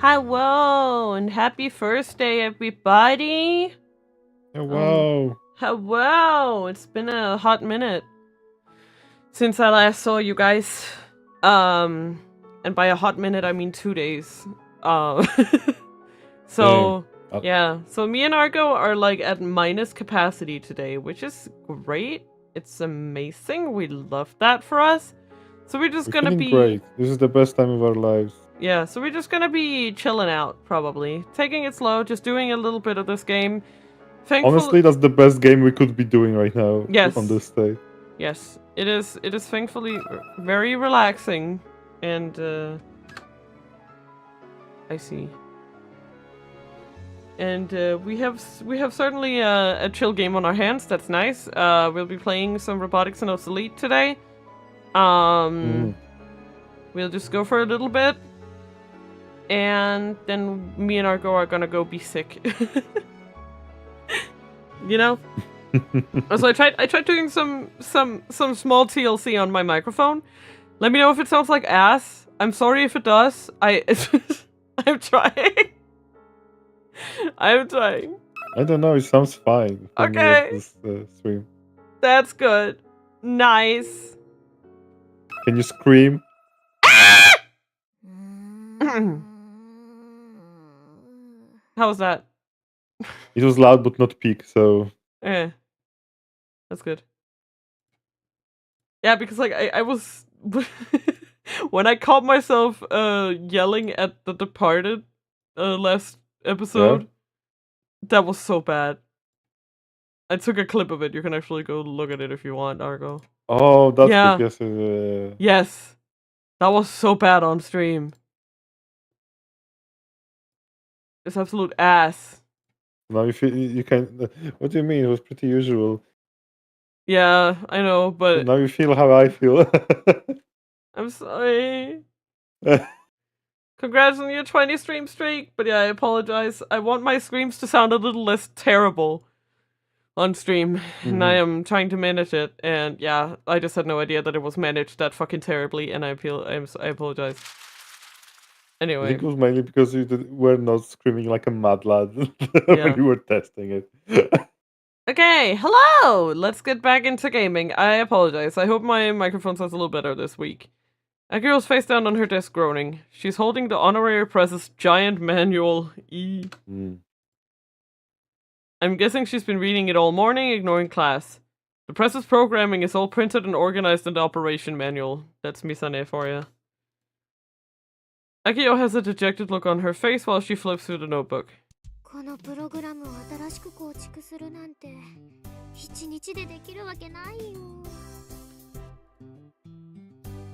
Hello and happy first day, everybody. Hello. Hello. It's been a hot minute since I last saw you guys. And by a hot minute, I mean 2 days. So yeah. So me and Argo are like at minus capacity today, which is great. It's amazing. We love that for us. So we're gonna be great. This is the best time of our lives. Yeah, so we're just gonna be chilling out, probably. Taking it slow, just doing a little bit of this game. Honestly, that's the best game we could be doing right now. Yes. On this day. Yes, it is thankfully very relaxing, and I see. And we have certainly a chill game on our hands. That's nice. We'll be playing some Robotics and Obsolete today. We'll just go for a little bit. And then me and Argo are gonna go be sick. You know? So I tried doing some small TLC on my microphone. Let me know if it sounds like ass. I'm sorry if it does. I'm trying. I'm trying. I don't know, it sounds fine. Okay. This, stream. That's good. Nice. Can you scream? How was that? It was loud but not peak, so... That's good. Yeah, because like I was... when I caught myself yelling at The Departed last episode, that was so bad. I took a clip of it. You can actually go look at it if you want, Argo. Oh, that's because... Yes. That was so bad on stream. It's absolute ass. Now you can. What do you mean? It was pretty usual. Yeah, I know, but now you feel how I feel. I'm sorry. Congrats on your 20 stream streak, but yeah, I apologize. I want my screams to sound a little less terrible on stream, and I am trying to manage it. And yeah, I just had no idea that it was managed that fucking terribly, and I apologize. Anyway. I think it was mainly because you were not screaming like a mad lad when you were testing it. Okay, hello! Let's get back into gaming. I apologize. I hope my microphone sounds a little better this week. A girl's face down on her desk groaning. She's holding the Honorary Press's giant manual. I'm guessing she's been reading it all morning, ignoring class. The press's programming is all printed and organized in the operation manual. That's Misane for you. Akio has a dejected look on her face while she flips through the notebook.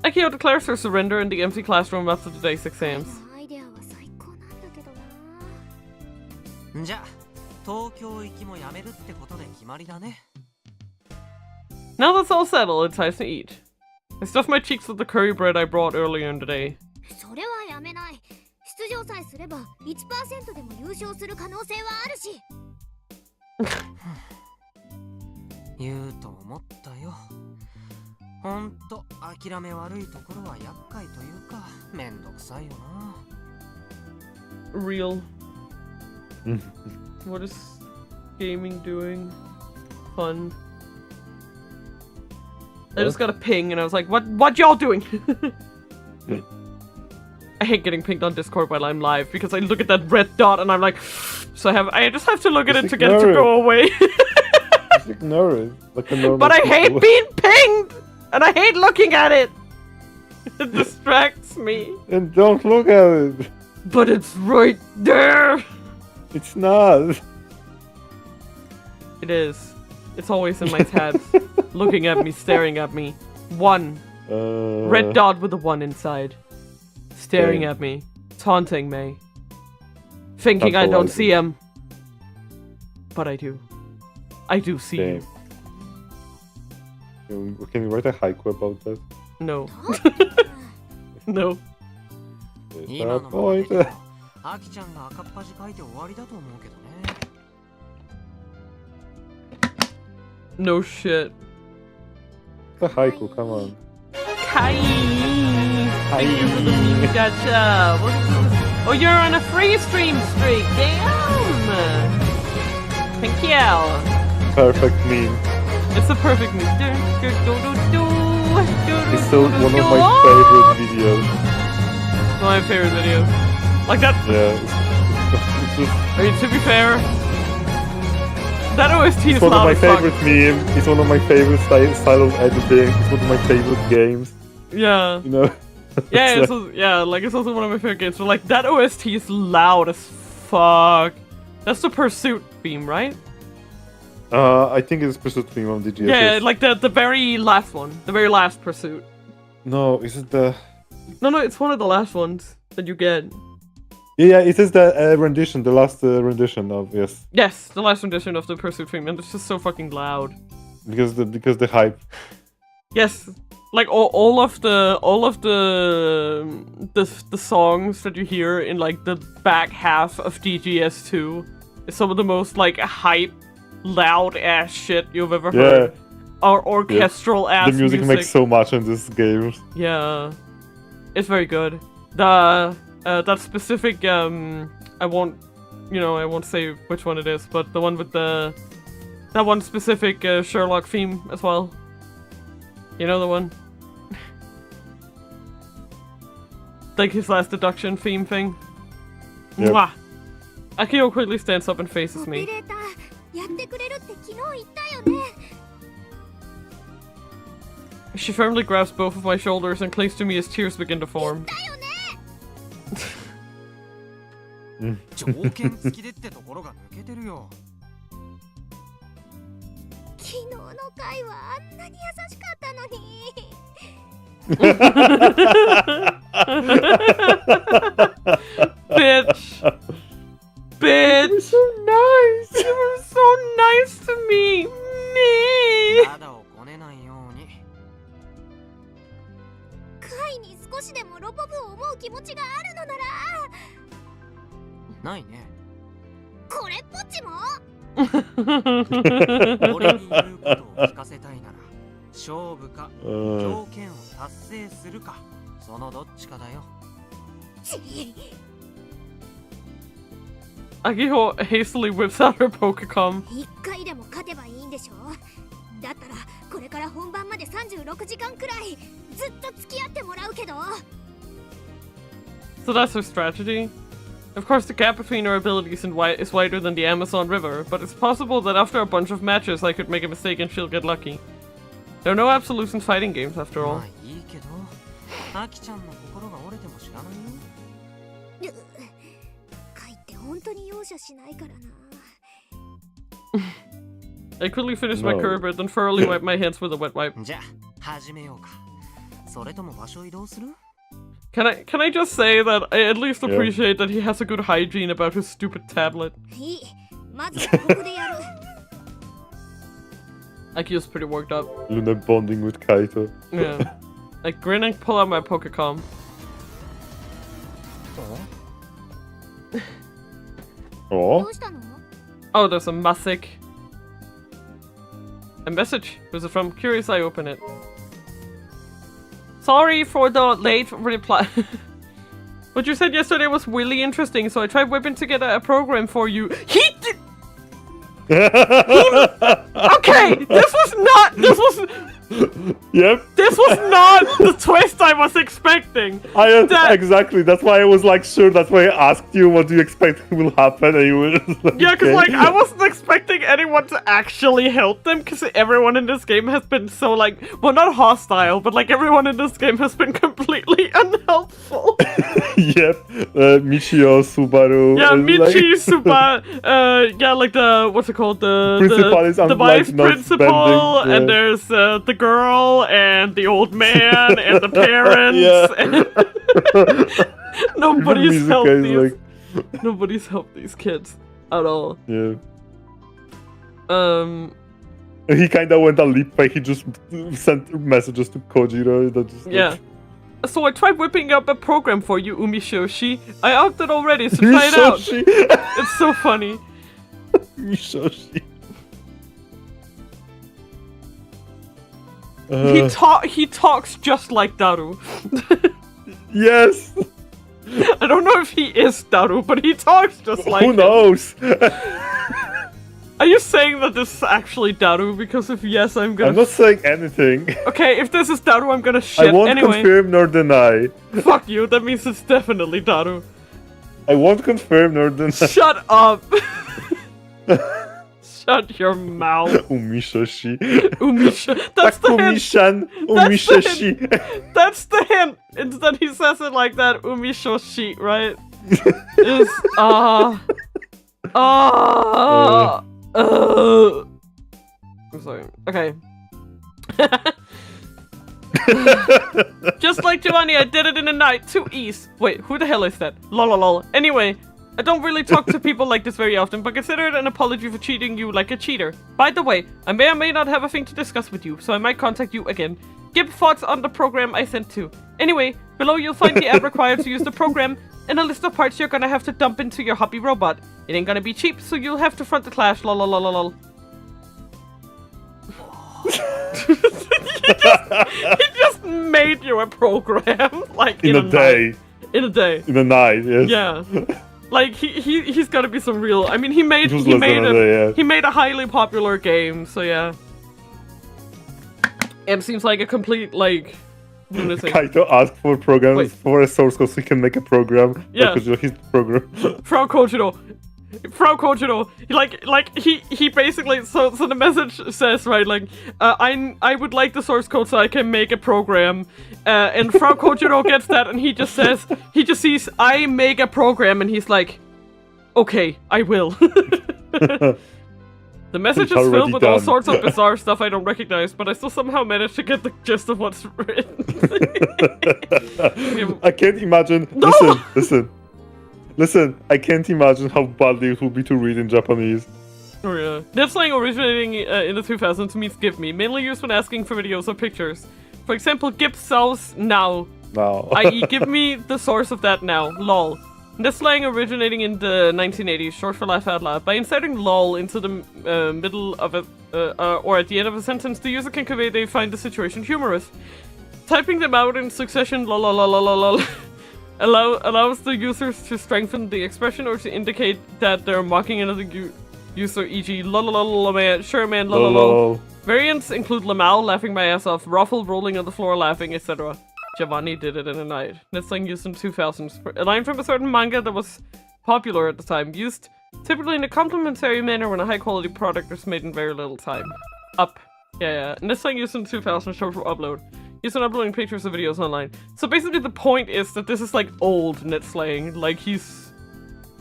Akio declares her surrender in the empty classroom after the day's exams. Now that's all settled, it's time to eat. I stuffed my cheeks with the curry bread I brought earlier in the day. Real. What is gaming doing? Fun. I just got a ping and I was like, what y'all doing? I hate getting pinged on Discord while I'm live because I look at that red dot and I'm like, so I just have to look at it to get it to go away. Just ignore it. Like a normal but I hate being pinged! And I hate looking at it! It distracts me. And don't look at it. But it's right there! It's not. It is. It's always in my tabs. Looking at me, staring at me. One. Red dot with a 1 inside. Staring at me. Taunting me. Thinking I don't see him. But I do. I do see him. Can you write a haiku about that? No. No. No shit. The haiku, come on. Kai! Thank you for the meme, gotcha! Oh, you're on a free stream streak. Damn. Thank you. Perfect meme. It's a perfect meme. It's so one of my favorite videos. One of my favorite videos. Like that. Yeah. It's just, I mean, to be fair, that OST is it's one of my loud as fuck. favorite meme. It's one of my favorite style of editing. It's one of my favorite games. Yeah. You know. Yeah, it's also, yeah, like it's also one of my favorite games. But like that OST is loud as fuck. That's the Pursuit theme, right? I think it's Pursuit theme on DGS. Yeah, like the very last one, the very last Pursuit. No, is it the? No, it's one of the last ones that you get. Yeah, it is the rendition, the last rendition of yes. Yes, the last rendition of the Pursuit theme, and it's just so fucking loud. Because the hype. Yes, like all of the songs that you hear in like the back half of DGS2 is some of the most like hype, loud ass shit you've ever heard. Or orchestral ass. The music makes so much in this game. Yeah, it's very good. The that specific I won't say which one it is, but the one with that one specific Sherlock theme as well. You know the one? Like his last deduction theme thing. Yep. Mwah! Akio quickly stands up and faces me. She firmly grabs both of my shoulders and clings to me as tears begin to form. Bitch! Bitch! You were so nice! You were so nice to me! Me! Akiho hastily whips out her Pokecom. So that's her strategy? Of course, the gap between our abilities is wider than the Amazon River, but it's possible that after a bunch of matches I could make a mistake and she'll get lucky. There are no absolutes in fighting games, after all. I quickly finished my Kerber, then thoroughly wiped my hands with a wet wipe. Can I just say that I at least appreciate that he has a good hygiene about his stupid tablet. Akio's pretty worked up. Luna bonding with Kaito. Yeah. I grin and pull out my Pokecom. Oh. Oh, there's a message. A message. Who's it from? Curious, I open it. Sorry for the late reply. What you said yesterday was really interesting, so I tried whipping together a program for you. Okay, this was Yep. This was not the twist I was expecting. Exactly. That's why I was like, sure. That's why I asked you, what do you expect will happen? And you were like, yeah, because like I wasn't expecting anyone to actually help them, because everyone in this game has been so like, well, not hostile, but like everyone in this game has been completely unhelpful. Yep. Michio, Subaru. Yeah, Michi, Suba. Yeah, like the what's it called? The vice principal, and there's the girl and the old man and the parents. And nobody's helped these. Like... Nobody's helped these kids at all. Yeah. He kind of went a leap back. He just sent messages to Kojiro. That just like... So I tried whipping up a program for you, Umishoshi. I opted already, so try it out. It's so funny. Umishoshi. He talks just like Daru. Yes. I don't know if he is Daru, but he talks just like Who him. knows? Are you saying that this is actually Daru? Because if yes, I'm gonna... I'm not saying anything. Okay, if this is Daru, I'm gonna shit. I won't Anyway, confirm nor deny. fuck you, that means it's definitely Daru. I won't confirm nor deny. Shut up! Shut your mouth. Umishoshi. Umisha. That's the hint. Takumishan. Umishoshi. That's the hint. Instead he says it like that. Umishoshi, right? Is I'm sorry. Okay. Just like Giovanni, I did it in the night. 2 E's. Wait, who the hell is that? Lol. Anyway, I don't really talk to people like this very often, but consider it an apology for treating you like a cheater. By the way, I may or may not have a thing to discuss with you, so I might contact you again. Give thoughts on the program I sent to. Anyway, below you'll find the app required to use the program, and a list of parts you're gonna have to dump into your hobby robot. It ain't gonna be cheap, so you'll have to front the clash. Lol. he just made you a program, like In a day. In a day. In a night, yes. Yeah. Like he's gotta be some real. I mean, he made a highly popular game, so yeah. It seems like a complete like lunatic. Kaito asked for programs for a source code so he can make a program. Yeah. His program. Frau Kojiro, like he basically so the message says right like I would like the source code so I can make a program, and Frau Kojiro gets that and he just sees I make a program and he's like, okay, I will. The message is filled with all sorts of bizarre stuff I don't recognize, but I still somehow managed to get the gist of what's written. I can't imagine. No! Listen, I can't imagine how badly it would be to read in Japanese. Oh yeah. That slang originating in the 2000s means give me, mainly used when asking for videos or pictures. For example, give source now. Now. I.e. give me the source of that now, lol. This slang originating in the 1980s, short for laugh out loud. By inserting lol into the middle of a, or at the end of a sentence, the user can convey they find the situation humorous. Typing them out in succession, lol, allows the users to strengthen the expression or to indicate that they're mocking another user, e.g. lol, man, sure man, lol. Variants include lamau, laughing my ass off, ruffle, rolling on the floor, laughing, etc. Giovanni did it in a night. This slang used in the 2000s. A line from a certain manga that was popular at the time, used typically in a complimentary manner when a high-quality product is made in very little time. Up. Yeah. And this slang used in the 2000s, short for upload. Used in uploading pictures of videos online. So basically the point is that this is like old net slang. Like he's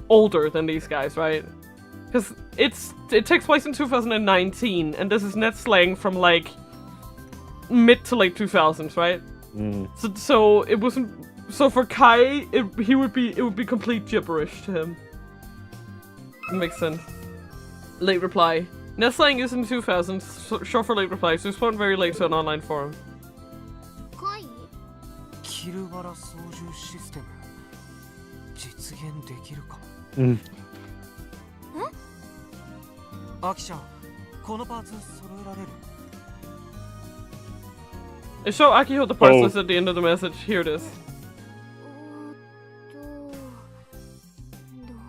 older than these guys, right? Because it takes place in 2019, and this is net slang from like mid to late 2000s, right? So it wasn't. So for Kai, it would be complete gibberish to him. It makes sense. Late reply. Net slang used in the 2000s, short for late reply, so respond very late to an online forum. Kai? キルバラ操縦システム実現できるかも。アキちゃん、このパーツ揃えられる？ I show Akiho the parts list at the end of the message. Here it is.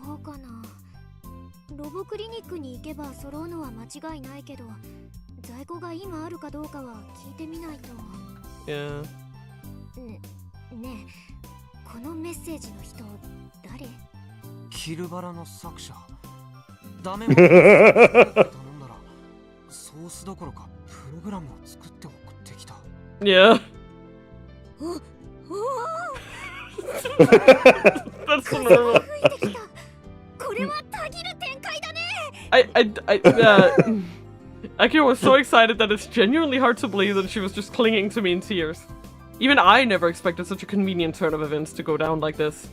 どうかな。ロボクリニックに行けば揃うのは間違いないけど、在庫が今あるかどうかは聞いてみないと。Yeah. ねえ、このメッセージの人誰？キルバラの作者。ダメも頼んだらソースどころかプログラムを作って送ってきた。Yeah. That's normal. Akio was so excited that it's genuinely hard to believe that she was just clinging to me in tears. Even I never expected such a convenient turn of events to go down like this.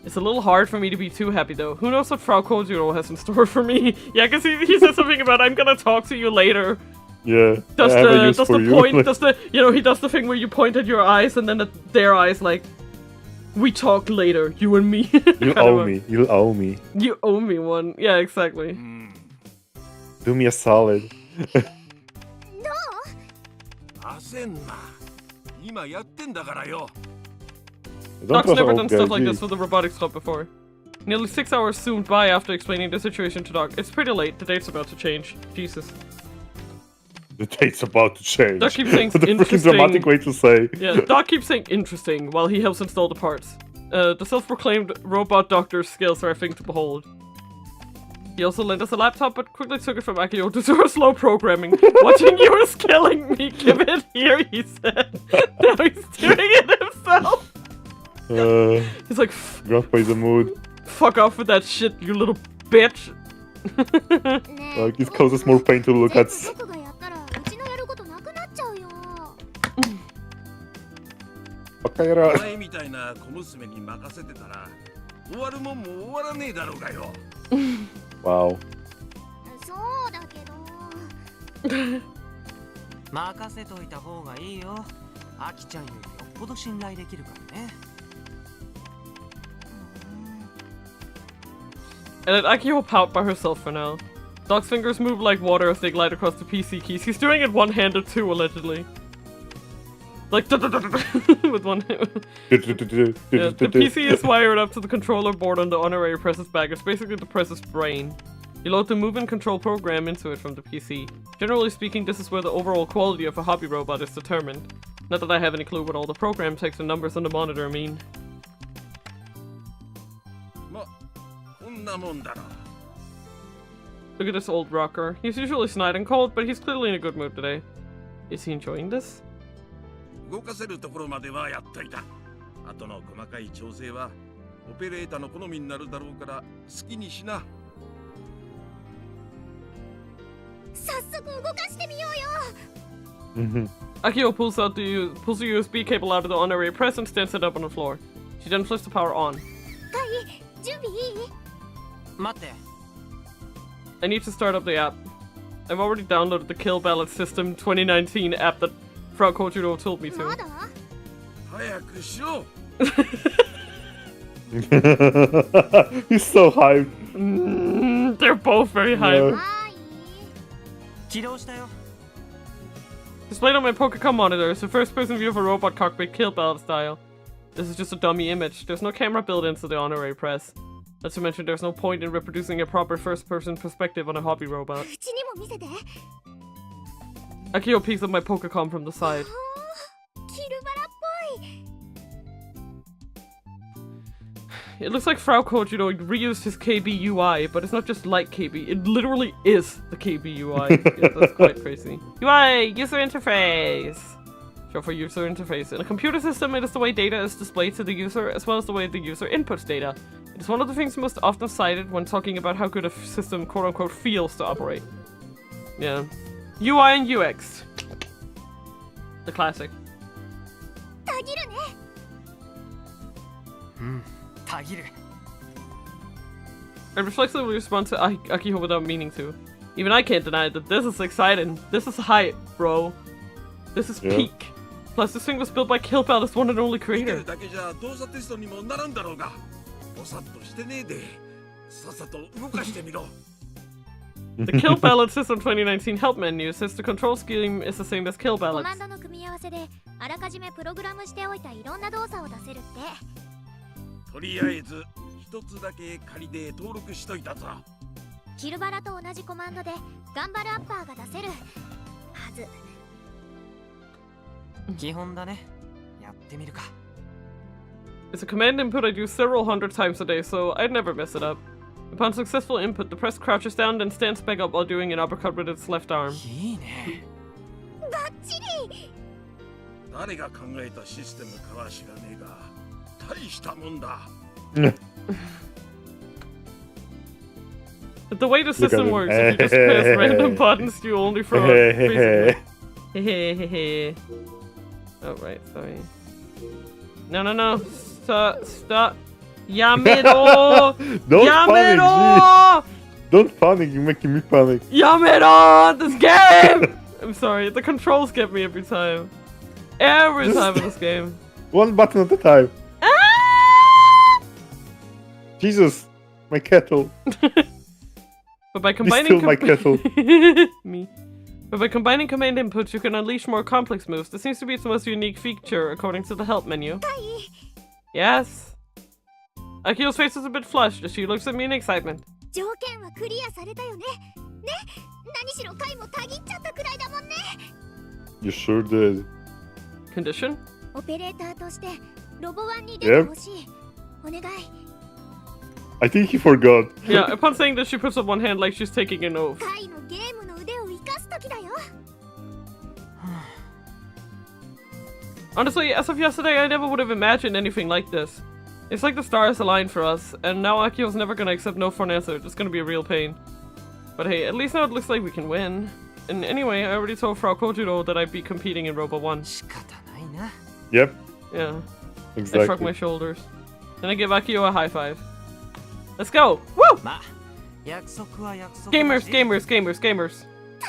It's a little hard for me to be too happy though. Who knows what Frau Kojiro has in store for me? Yeah, because he said something about I'm gonna talk to you later. Yeah. Does the point, does the, you know, he does the thing where you point at your eyes and then at their eyes like, we talk later, you and me. You owe me. You owe me. You owe me one. Yeah, exactly. Do me a solid. No. 焦んな。今やってんだからよ。Doc's never done stuff like geez. this with the Robotics Club before. Nearly 6 hours zoomed by after explaining the situation to Doc. It's pretty late, the date's about to change. Jesus. The date's about to change. Doc keeps saying What a freaking interesting. dramatic way to say. Yeah, Doc keeps saying interesting while he helps install the parts. The self-proclaimed robot doctor's skills are a thing to behold. He also lent us a laptop, but quickly took it from Akio to do slow programming. Watching you is killing me. Give it here, he said. Now he's doing it himself. He's like, Grandpa is a mood. fuck off with that shit, you little bitch. Like, it causes more pain to look at. 僕がやったらうちのやることなくなっちゃうよ。バカ野郎。前みたいな小娘に任せてたら終わるもんも終わらねえだろうがよ。Wow. そうだけど。任せといた方がいいよ。アキちゃんよりよっぽど信頼できるからね。And let Akio pout by herself for now. Doc's fingers move like water as they glide across the PC keys. He's doing it one-handed too, allegedly. Like with one hand. Yeah, the PC is wired up to the controller board on the honorary press's bag. It's basically the press's brain. You load the move and control program into it from the PC. Generally speaking, this is where the overall quality of a hobby robot is determined. Not that I have any clue what all the program text and numbers on the monitor mean. ま、こんなもんだろ。 Look at this old rocker. He's usually snide and cold, but he's clearly in a good mood today. Is he enjoying this? 動かせるところまではやっといた。あとの細かい調整はオペレーターの好みになるだろうから好きにしな。早速動かしてみようよ。 Akio pulls the USB cable out of the honorary press and stands it up on the floor. She then flips the power on. カイ、準備いい？待って。 I need to start up the app. I've already downloaded the Kill Ballot System 2019 app that Frau Kojiro told me ま to. だ？早くしろ。 He's so hyped. They're both very hyped. はい。起動したよ。 Displayed on my Pokécom monitor is a first-person view of a robot cockpit Kill Ballot style. This is just a dummy image. There's no camera built into the honorary press. Not to mention, there's no point in reproducing a proper first-person perspective on a hobby robot. うちにも見せて。Akio peeks at my Pokécom from the side. キルバラっぽい。 It looks like Frau Kojiro reused his KB UI, but it's not just like KB, it literally is the KB UI. Yeah, that's quite crazy. UI, user interface. Short for user interface. In a computer system, it is the way data is displayed to the user, as well as the way the user inputs data. It is one of the things most often cited when talking about how good a system quote-unquote feels to operate. Yeah. UI and UX. The classic. たぎるね。たぎる。 I reflexively respond to Akiho without meaning to. Even I can't deny that this is exciting. This is hype, bro. This is peak. Plus, this thing was built by Kill Ballot's one and only 見て creator. るだけじゃ動作テストにもならんだろうが。ぼさっとしてねえで。さっさと動かしてみろ。 The Kill Ballot System 2019 help menu says the control scheme is the same as Kill コ Ballot's. マンドの組み合わせであらかじめプログラムしておいたいろんな動作を出せるって。とりあえず一つだけ仮で登録しといたぞ。キルバラと同じコマンドで頑張るアッパーが出せるはず。基本だね。やってみるか。 It's a command input I do several hundred times a day, so I'd never mess it up. Upon successful input, the press crouches down and stands back up while doing an uppercut with its left arm. いいね。バッチリ。誰が考えたシステムかは知らねえが、大したもんだ。 But the way the system him. works, if you just press random buttons, you only throw out basically. Hehehehe. Oh, right, sorry. No. Stop. Yamero! Don't panic, Yamero! G. Don't panic, you're making me panic. Yamero! This game! I'm sorry, the controls get me every time. Every Just- time in this game. One button at a time. Ah! Jesus, my kettle. But by You combining stole my kettle. me. But by combining command inputs, you can unleash more complex moves. This seems to be its most unique feature, according to the help menu. Yes. Akio's face is a bit flushed as she looks at me in excitement. 条件はクリアされたよね。ね、何しろ回もたぎっちゃったくらいだもんね。You sure did. Condition? オペレーターとしてロボワンに出てほしい。お願い。I think he forgot. Yeah, upon saying this, she puts up one hand like she's taking an oath. 回のゲームの腕を生かす時だよ。Honestly, as of yesterday, I never would have imagined anything like this. It's like the stars aligned for us, and now Akio's never gonna accept no for an answer. It's gonna be a real pain. But hey, at least now it looks like we can win. And anyway, I already told Frau Kojiro that I'd be competing in Robo 1. 仕方ないな。 Yep, Yeah. I exactly. shrug my shoulders. Then I give Akio a high five. Let's go! Woo! まあ、約束は約束だし。 Gamers, gamers, gamers, gamers. た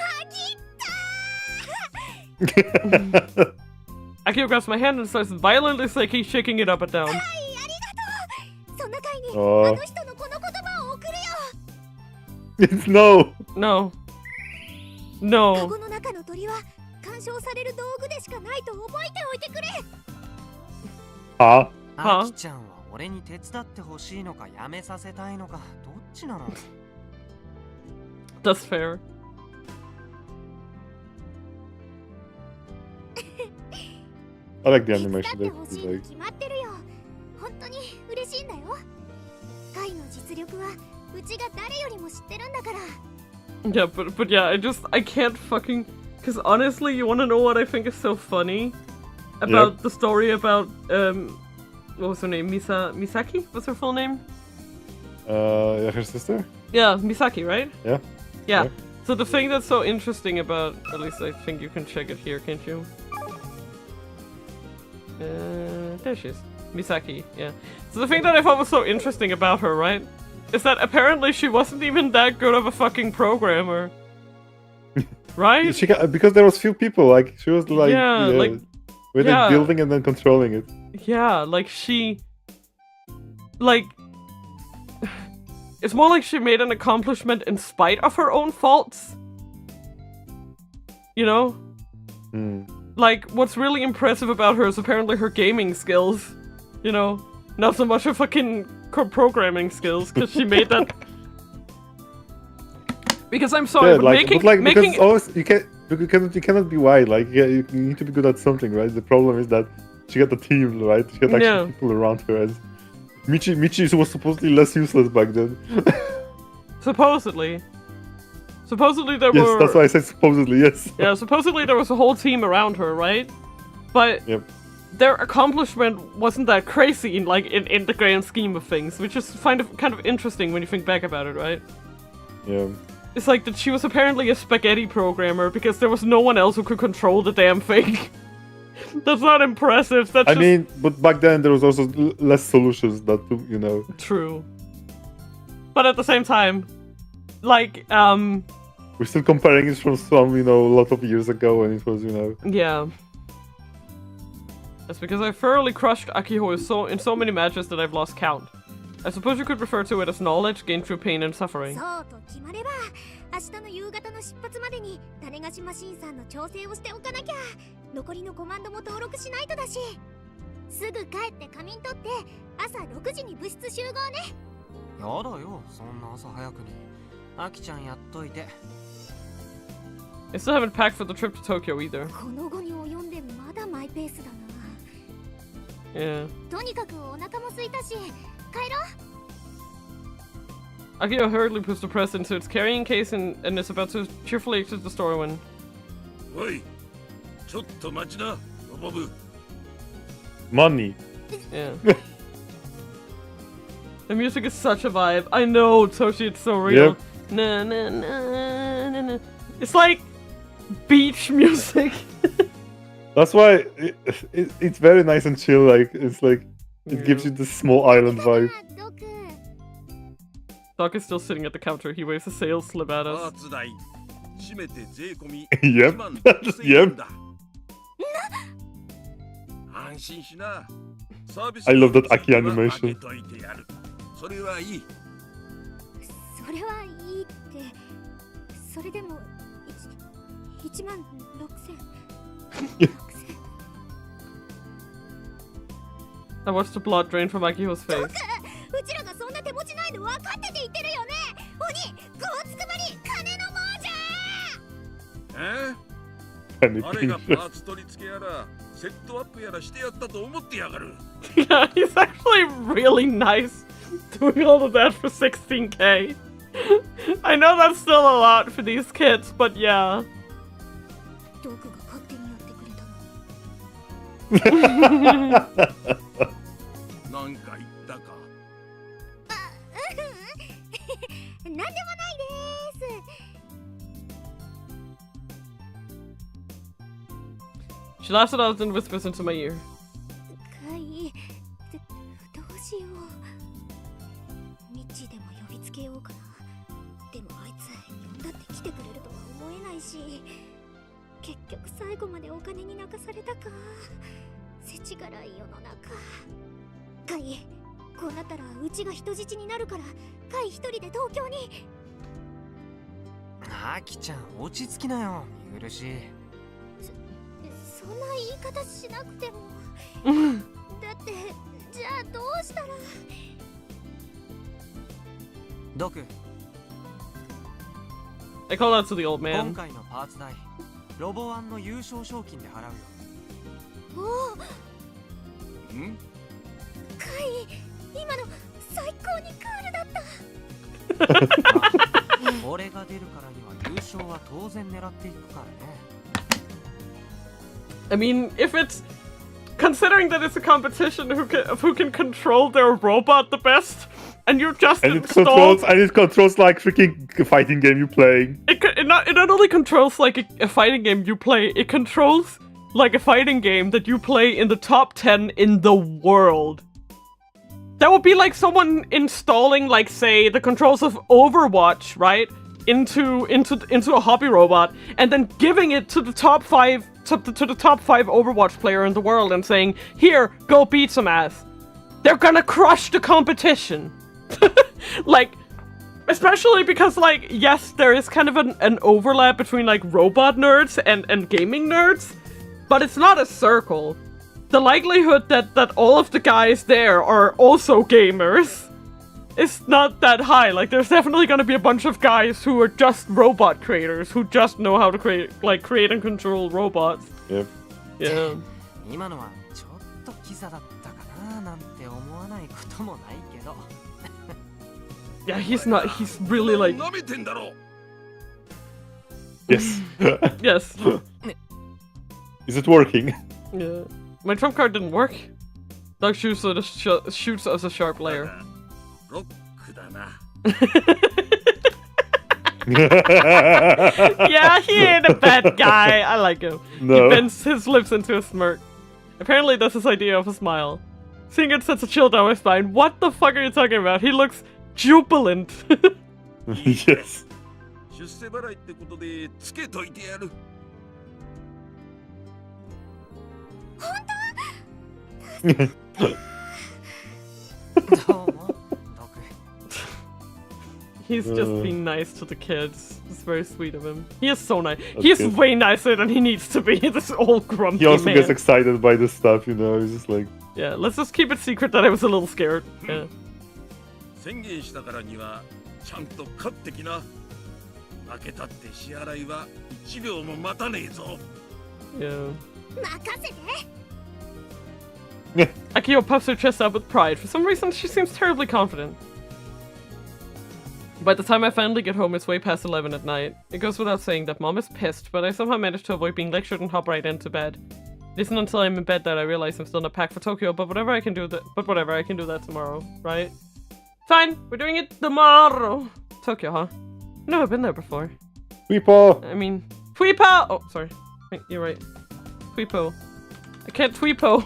ぎった Akio grabs my hand and starts violently shaking it up and down. はい、ありがとう。そんな回にあーあの人のこの言葉を送るよ。 It's no. No. カ No. ゴの中の鳥は干渉される道具でしかないと覚えておいてくれ。 Huh? はアキちゃんは俺に手伝ってほしいのかやめさせたいのかどっちなの？ That's fair. I like the 手伝 animation. ってほ That's しいに like 決まってるよ。本当に嬉しいんだよ。回の実力はうちが誰よりも知ってるんだから。 Yeah, but yeah, I can't fucking... Because honestly, you want to know what I think is so funny? About Yep. the story about, what was her name? Misaki? What's her full name? her sister? Yeah, Misaki, right? Yeah. Yeah. Yeah. So the thing that's so interesting about... At least I think you can check it here, can't you? There she is. Misaki, yeah. So the thing that I thought was so interesting about her, right? Is that apparently she wasn't even that good of a fucking programmer. Right? She got, because there was few people. Like she was like, Yeah, like, with yeah. it building and then controlling it. Yeah, like she... Like... It's more like she made an accomplishment in spite of her own faults. You know? Hmm. Like, what's really impressive about her is apparently her gaming skills. You know? Not so much her fucking programming skills, because she made that... Because I'm sorry, Yeah, but like, making... but like making because always you cannot be wide. Like you need to be good at something, right? The problem is that she got the team, right? She had actually Yeah. people around her, and Michi was supposedly less useless back then. Supposedly. Supposedly there Yes, were... that's why I said supposedly. Yes. Yeah, supposedly there was a whole team around her, right? But Yep. their accomplishment wasn't that crazy in the grand scheme of things, which is kind of interesting when you think back about it, right? Yeah. It's like that she was apparently a spaghetti programmer because there was no one else who could control the damn thing. That's not impressive. That's I just mean, but back then there was also less solutions that you know. true. But at the same time, like, We're still comparing it from some, a lot of years ago when it was, yeah. That's because I thoroughly crushed Akiho in so many matches that I've lost count. I suppose you could refer to it as knowledge gained through pain and suffering. そうと決まれば、明日の夕方の出発までに種子島新さんの調整をしておかなきゃ。残りのコマンドも登録しないとだし。すぐ帰って仮眠取って朝6時に部室集合ね。やだよ、そんな朝早くに。アキちゃんやっといて。I still haven't packed for the trip to Tokyo either. この後に及んでまだマイペースだな。 Yeah. とにかくお腹も空いたし、帰ろう。 Akio hurriedly puts the press into its carrying case and is about to cheerfully exit the store when... おい、ちょっと待ちな、ロボブ。 Money. Yeah. The music is such a vibe. I know, Toshi, it's so real. Yep. Na, na, na, na, na. It's like beach music. That's why it's very nice and chill. Like it's like it gives you this small island vibe. ドク。 Doc is still sitting at the counter. He waves a sales slip at パー us. ツ代、締めて税込み Yep. 1万6000円だ。安心しな。サービス I love that Aki は animation. 開けといてやる。それはいい。それはいいって。それでも1万6000。I watched the blood drain from Akiho's face. うちらがそんな手持ちないの分かってて言ってるよね。鬼、こうつくばり金の亡者。誰がパーツ取り付けやらセットアップやらしてやったと思ってやがる。Yeah, he's actually really nice doing all of that for 16k. I know that's still a lot for these kids, but yeah. どこが勝手にやってくれたの？なんか言ったか。なんでもないです。 She laughs it out and whispers into my ear. カイ、どうしよう。ミッチーでも呼びつけようかな。でもあいつ呼んだって来てくれるとは思えないし、結局最後までお金に泣かされたか。世知辛い世の中。カイ、こうなったらうちが人質になるから、カイ一人で東京に。アキちゃん落ち着きなよ、見苦しい。そんな言い方しなくても。だってじゃあどうしたら。ドク、 I call out to the old 今 man. 回のパーツ代ロボワンの優勝賞金で払うよ。おお、ん？カイ、今の最高にクールだった。俺が出るからには優勝は当然狙っていくからね。 I mean, if it's considering that it's a competition of who can control their robot the best, and you just installed, it controls like freaking fighting game you're playing. it not only controls like a fighting game you play, it controls like a fighting game that you play in the top 10 in the world. That would be like someone installing, like, say, the controls of Overwatch, right, into a hobby robot, and then giving it to the top 5 to the top 5 Overwatch player in the world and saying, "Here, go beat some ass." They're gonna crush the competition. Like, especially because, like, yes, there is kind of an overlap between, like, robot nerds and gaming nerds, but it's not a circle. The likelihood that all of the guys there are also gamers is not that high. Like, there's definitely gonna be a bunch of guys who are just robot creators, who just know how to create and control robots. Yep. Yeah. 今のはちょっとキザだったかななんて思わないこともないけど。Yeah, he's really like... 舐めてんだろ。 Yes. Yes. Is it working? Yeah. My trump card didn't work. Doug shoots us a sharp layer. ロックだな。 Yeah, he ain't a bad guy. I like him. No. He bends his lips into a smirk. Apparently that's his idea of a smile. Seeing it sends a chill down my spine. What the fuck are you talking about? He looks jubilant. Yes. 出世払いってことでつけといてやる。どうも、ドク。 He's just being nice to the kids. It's very sweet of him. He is so nice. That's He's good. way nicer than he needs to be. This old grumpy He also man. gets excited by this stuff, you know. He's just like, Yeah, let's just keep it secret that I was a little scared. Yeah. 宣言したからにはちゃんと勝ってきな。負けたって支払いは1秒も待たねえぞ。 Yeah. 任せて。 Akio puffs her chest out with pride. For some reason, she seems terribly confident. By the time I finally get home, it's way past 11 at night. It goes without saying that Mom is pissed, but I somehow managed to avoid being lectured and hop right into bed. It isn't until I'm in bed that I realize I'm still not packed for Tokyo, but whatever, I can do that tomorrow, right? Fine, we're doing it tomorrow. Tokyo, huh? I've never been there before. Weepo! I mean, Tweepo! Oh, sorry. Wait, you're right. Tweepo. I can't Tweepo.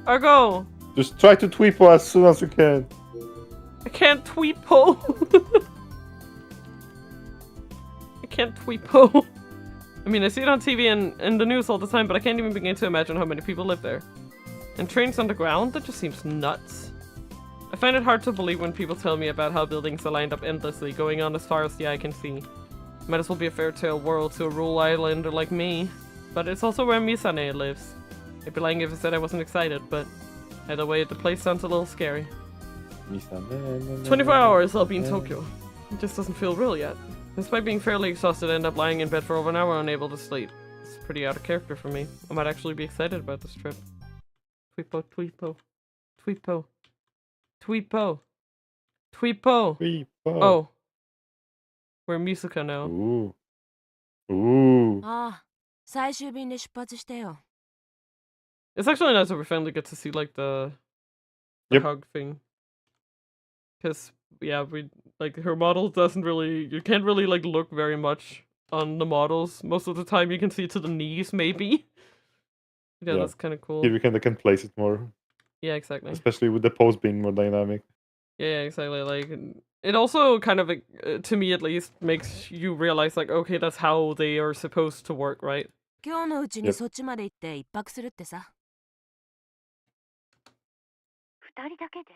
Argo! Just try to Tweepo as soon as you can. I can't Tweepo. I can't Tweepo. I mean, I see it on TV and in the news all the time, but I can't even begin to imagine how many people live there. And trains underground? That just seems nuts. I find it hard to believe when people tell me about how buildings are lined up endlessly, going on as far as the eye can see. Might as well be a fairy tale world to a rural islander like me. But it's also where Misane lives. I'd be lying if I said I wasn't excited, but either way, the place sounds a little scary. 24 hours I'll be in Tokyo. It just doesn't feel real yet. Despite being fairly exhausted, I end up lying in bed for over an hour unable to sleep. It's pretty out of character for me. I might actually be excited about this trip. Tweepo, tweepo, tweepo, tweepo, tweepo. Oh. We're Misaka now. Ooh. Ooh. ああ、最終便で出発したよ。 It's actually nice that we finally get to see like the Yep. hug thing. Cause yeah, we like her model doesn't really, you can't really like look very much on the models. Most of the time you can see to the knees maybe. Yeah, that's kind of cool. Here we can place it more. Yeah, exactly. Especially with the pose being more dynamic. Yeah, exactly. Like it also kind of to me at least makes you realize like, okay, that's how they are supposed to work, right? 今日のうちにそっちまで行って一泊するってさ。二人だけで？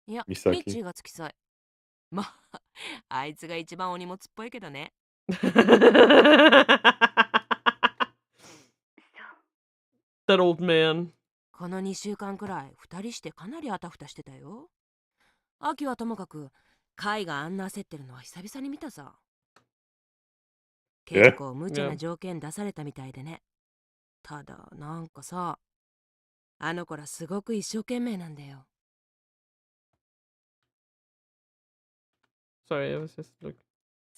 いや、ミミサキッチーが付き添い。まあ、あいつが一番お荷物っぽいけどね。That old man. この2週間くらい二人してかなりあたふたしてたよ。秋はともかく、カイがあんな焦ってるのは久々に見たさ。結構無茶な条件出されたみたいでね。ただ、なんかさ、あの子らすごく一生懸命なんだよ。Sorry, I was just like...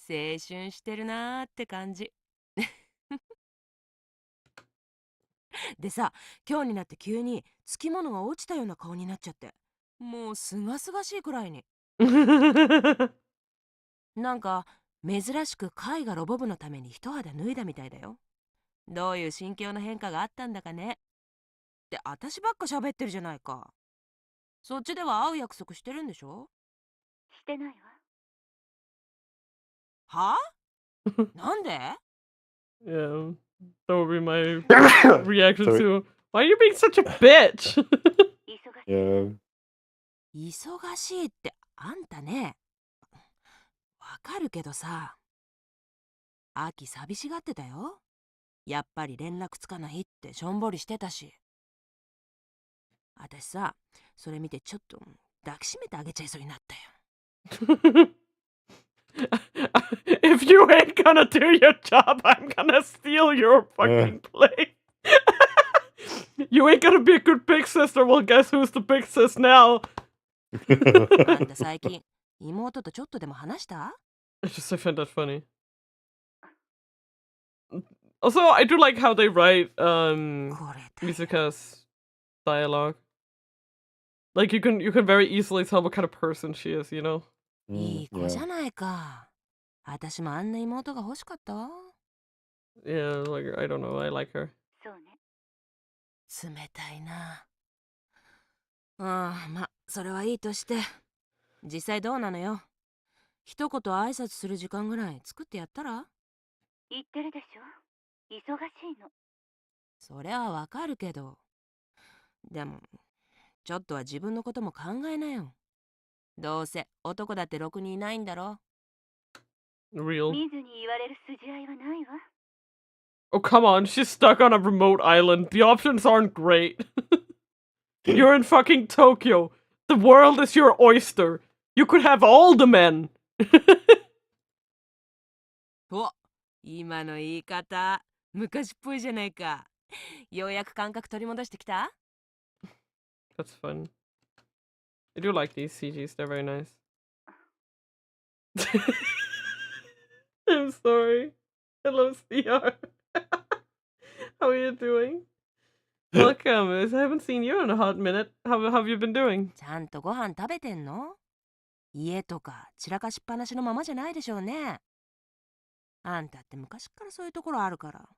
青春してるなーって感じ。でさ、今日になって急につきものが落ちたような顔になっちゃって、もうすがすがしいくらいに。なんか珍しく貝がロボ部のために一肌脱いだみたいだよ。どういう心境の変化があったんだかね。って私ばっか喋ってるじゃないか。そっちでは会う約束してるんでしょ？してないわ。は？なんで？ Yeah, that would be my reaction to. Why are you being such a bitch? 忙しい。Yeah. 忙しいってあんたね。わかるけどさ。秋寂しがってたよ。やっぱり連絡つかないってしょんぼりしてたし。私さ、それ見てちょっと抱きしめてあげちゃいそうになったよ。If you ain't gonna do your job, I'm gonna steal your fucking place. You ain't gonna be a good big sister. Well, guess who's the big sis now? あんた最近、妹とちょっとでも話した？ I find that funny. Also, I do like how they write これだよ。 Misaka's dialogue. Like you can very easily tell what kind of person she is, you know? いい子じゃないか。私もあんな妹が欲しかったわ。Yeah, like I don't know, I like her. そうね。冷たいな。ああ、ま、それはいいとして。実際どうなのよ。一言挨拶する時間ぐらい作ってやったら？言ってるでしょ。忙しいの。それはわかるけど。でも、ちょっとは自分のことも考えなよ。どうせ男だってろくにいないんだろ。Real. 見ずに言われる筋合いはないわ。 Oh, come on, she's stuck on a remote island. The options aren't great. You're in fucking Tokyo. The world is your oyster. You could have all the men. お、今の言い方、昔っぽいじゃないか。ようやく感覚取り戻してきた？ That's fun. I do like these CGs, they're very nice. I'm sorry. Hello, CR. How are you doing? Welcome. I haven't seen you in a hot minute. How have you been doing? ちゃんとご飯食べてんの？家とか散らかしっぱなしのままじゃないでしょうね。あんたって昔からそういうところあるから。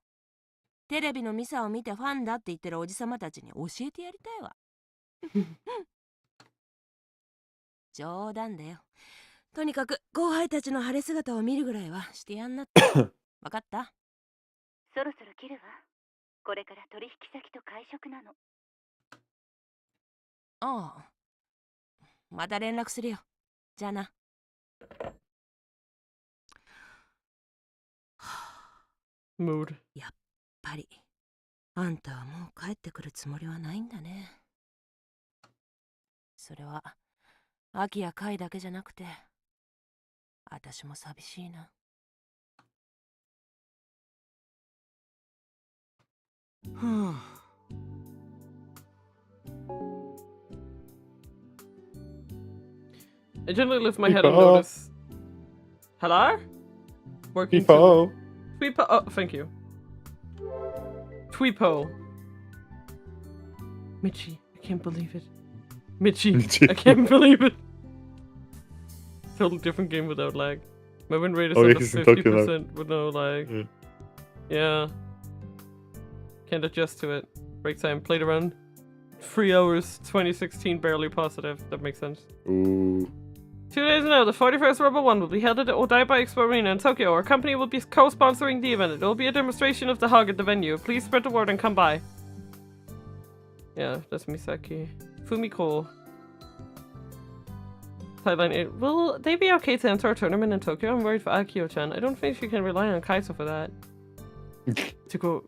テレビのミサを見てファンだって言ってるおじさまたちに教えてやりたいわ。冗談だよ。とにかく後輩たちの晴れ姿を見るぐらいはしてやんなって。わかった？そろそろ切るわ。これから取引先と会食なの。ああ。また連絡するよ。じゃあな。Mood. やっぱりあんたはもう帰ってくるつもりはないんだね。それは、アキやカイだけじゃなくて、私も寂しいな。ふぅ。I generally lift my head and People. notice. Hello? Working People. Tweepo. Oh, thank you. Tweepo. Mitchie, I can't believe it. Mitchie, I can't believe it. Totally different game without lag. My win rate is Oh, under he's in Tokyo now. 50% with no lag. Yeah. Can't adjust to it. Break time. Played around 3 hours. 2016 barely positive. That makes sense. Ooh. 2 days now, the 41st Robo 1 will be held at the Odaiba Expo Arena in Tokyo. Our company will be co-sponsoring the event. It will be a demonstration of the hug at the venue. Please spread the word and come by. Yeah, that's Misaki. Fumiko. Thailand 8. Will they be okay to enter a tournament in Tokyo? I'm worried for Akio-chan. I don't think she can rely on Kaiso for that. To go...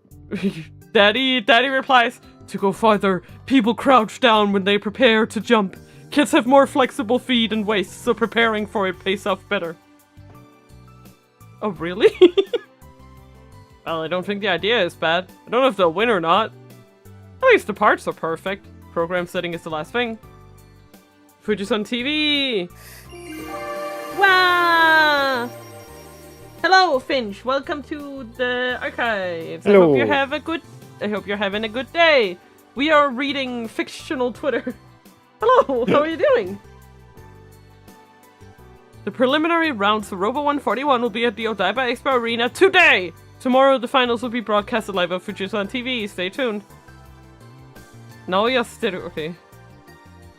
Daddy replies, to go farther, people crouch down when they prepare to jump. Kids have more flexible feet and waists, so preparing for it pays off better. Oh, really? Well, I don't think the idea is bad. I don't know if they'll win or not. At least the parts are perfect. Program setting is the last thing. Fujisan TV! Wow! Hello, Finch. Welcome to the archives. Hello. I hope you're having a good day. We are reading fictional Twitter. Hello, how are you doing? The preliminary rounds for Robo 141 will be at the Odaiba Expo Arena today! Tomorrow the finals will be broadcasted live on Fujisan TV. Stay tuned. Naoya Steru. Okay.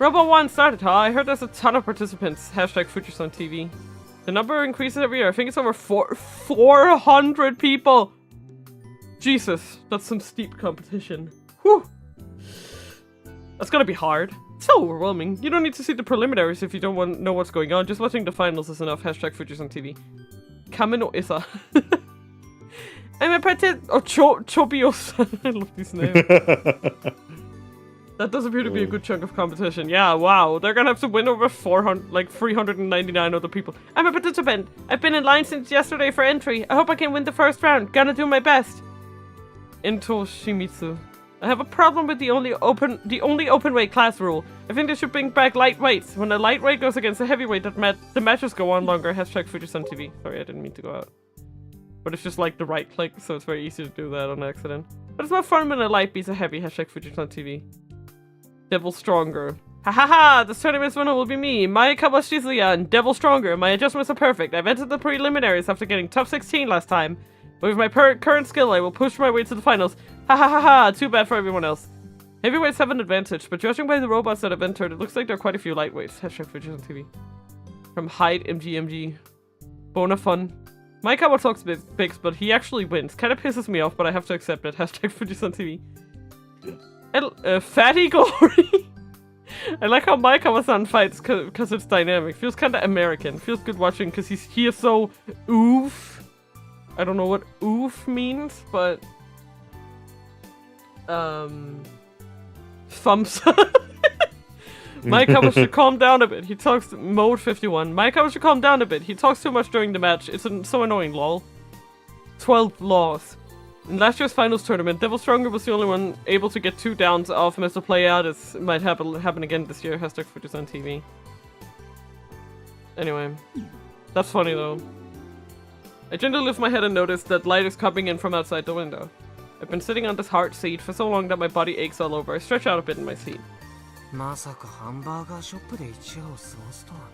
Robo 1 started, huh? I heard there's a ton of participants. Hashtag Fujisan TV. The number increases every year. I think it's over 400 people! Jesus, that's some steep competition. Whew! That's gonna be hard. So overwhelming. You don't need to see the preliminaries if you don't want to know what's going on. Just watching the finals is enough. Hashtag Fujisan TV. Kameno Isa. I'm a Oh, Chobios. I love these names. That does appear to be a good chunk of competition. Yeah, wow. They're gonna have to win over 399 other people. I'm a participant. I've been in line since yesterday for entry. I hope I can win the first round. Gonna do my best. Into Shimizu. I have a problem with the only open weight class rule. I think they should bring back lightweights. When a lightweight goes against a heavyweight, the matches go on longer. Hashtag Fujisan TV. Sorry, I didn't mean to go out. But it's just like the right click, so it's very easy to do that on accident. But it's more fun when a light beats a heavy. Hashtag Fujisan TV. Devil Stronger. Ha ha ha! This tournament's winner will be me, Mayakawa Shizuya, and Devil Stronger. My adjustments are perfect. I've entered the preliminaries after getting top 16 last time. But with my current skill, I will push my way to the finals. Ha ha ha ha! Too bad for everyone else. Heavyweights have an advantage, but judging by the robots that have entered, it looks like there are quite a few lightweights. Hashtag Fujisan TV. From Hyde MGMG. Bonafun. Maikawa talks bigs, but he actually wins. Kinda pisses me off, but I have to accept it. Hashtag Fujisan TV. Fatty Glory. I like how Maikawa-san fights because it's dynamic. Feels kinda American. Feels good watching because he is so oof. I don't know what oof means, but thumbs up. Maikawa should calm down a bit. He talks mode 51. Maikawa should calm down a bit. He talks too much during the match. It's so annoying, lol. 12 loss. In last year's finals tournament, Devil Stronger was the only one able to get 2 downs off him as a play out. It might happen again this year. Hashtag Fujisan TV. Anyway. That's funny though. I gently lift my head and notice that light is coming in from outside the window. I've been sitting on this hard seat for so long that my body aches all over. I stretch out a bit in my seat. まさかハンバーガーショップで一夜を過ごすとはね。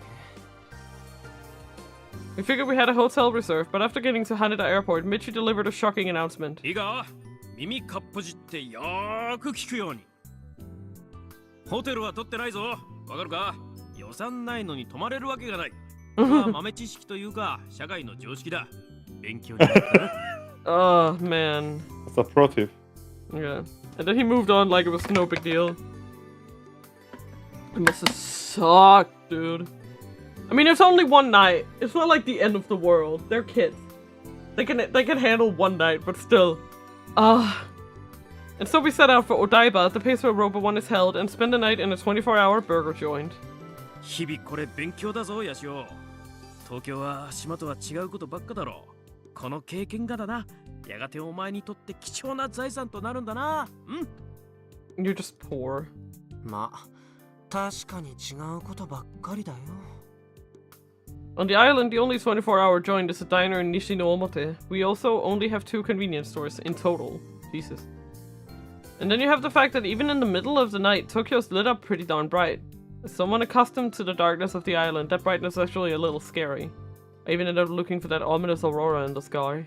We figured we had a hotel reserved, but after getting to Haneda Airport, Michi delivered a shocking announcement. いいか、耳かっぽじってよーく聞くように。ホテルは取ってないぞ。わかるか？予算ないのに泊まれるわけがない。豆知識というか社会の常識だ。勉強になった。Oh man. That's a pro tip. Yeah. And then he moved on like it was no big deal. It must have sucked, dude. I mean, it's only one night. It's not like the end of the world. They're kids. They can handle one night, but still. And so we set out for Odaiba, the place where Robo 1 is held, and spend the night in a 24-hour burger joint. 日々これ勉強だぞヤシオ。東京は島とは違うことばっかだろう。この経験がだな。やがてお前にとって貴重な財産となるんだな。うん。You're just poor. まあ、確かに違うことばっかりだよ。On the island, the only 24-hour joint is a diner in Nishino-Omote. We also only have 2 convenience stores in total. Jesus. And then you have the fact that even in the middle of the night, Tokyo's lit up pretty darn bright. As someone accustomed to the darkness of the island, that brightness is actually a little scary. I even ended up looking for that ominous aurora in the sky.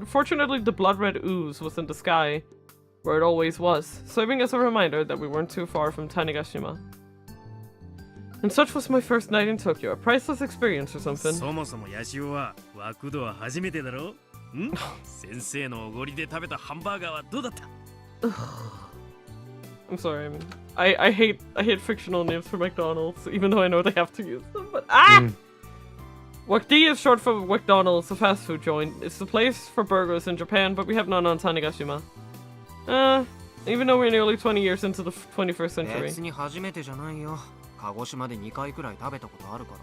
Fortunately, the blood-red ooze was in the sky, where it always was, serving as a reminder that we weren't too far from Tanegashima. And such was my first night in Tokyo, a priceless experience or something. そもそもヤシオはワクドは初めてだろ？ん？先生のおごりで食べたハンバーガーはどうだった？ I'm sorry. I hate fictional names for McDonald's, even though I know they have to use them. But Wakdi is short for McDonald's, a fast food joint. It's the place for burgers in Japan, but we have none on Tanegashima. Even though we're nearly 20 years into the 21st century. 別に初めてじゃないよ。鹿児島で2回くらい食べたことあるから。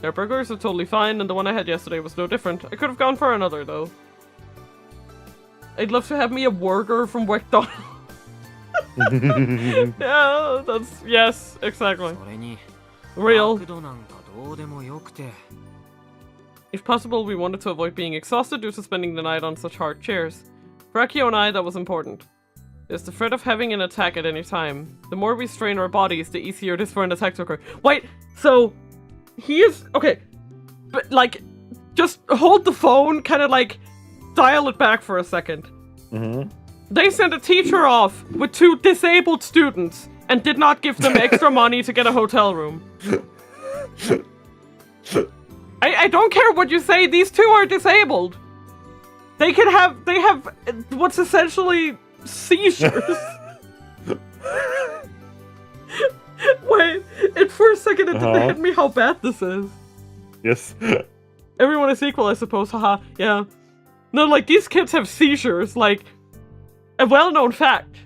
Their burgers are totally fine, and the one I had yesterday was no different. I could have gone for another, though. I'd love to have me a burger from McDonald's. Yeah, that's... Yes, exactly. それに Real. マクドなんかどうでもよくて。 If possible, we wanted to avoid being exhausted due to spending the night on such hard chairs. For Akio and I, that was important. There's the threat of having an attack at any time. The more we strain our bodies, the easier it is for an attack to occur. Wait, so... He is... Okay. But, like, just hold the phone, kind of, like, dial it back for a second. They sent a teacher off with 2 disabled students and did not give them extra money to get a hotel room. I don't care what you say, these 2 are disabled. They have what's essentially seizures. Wait, and for a second it didn't hit me how bad this is. Yes. Everyone is equal, I suppose, haha, yeah. No, like, these kids have seizures, like, a well-known fact.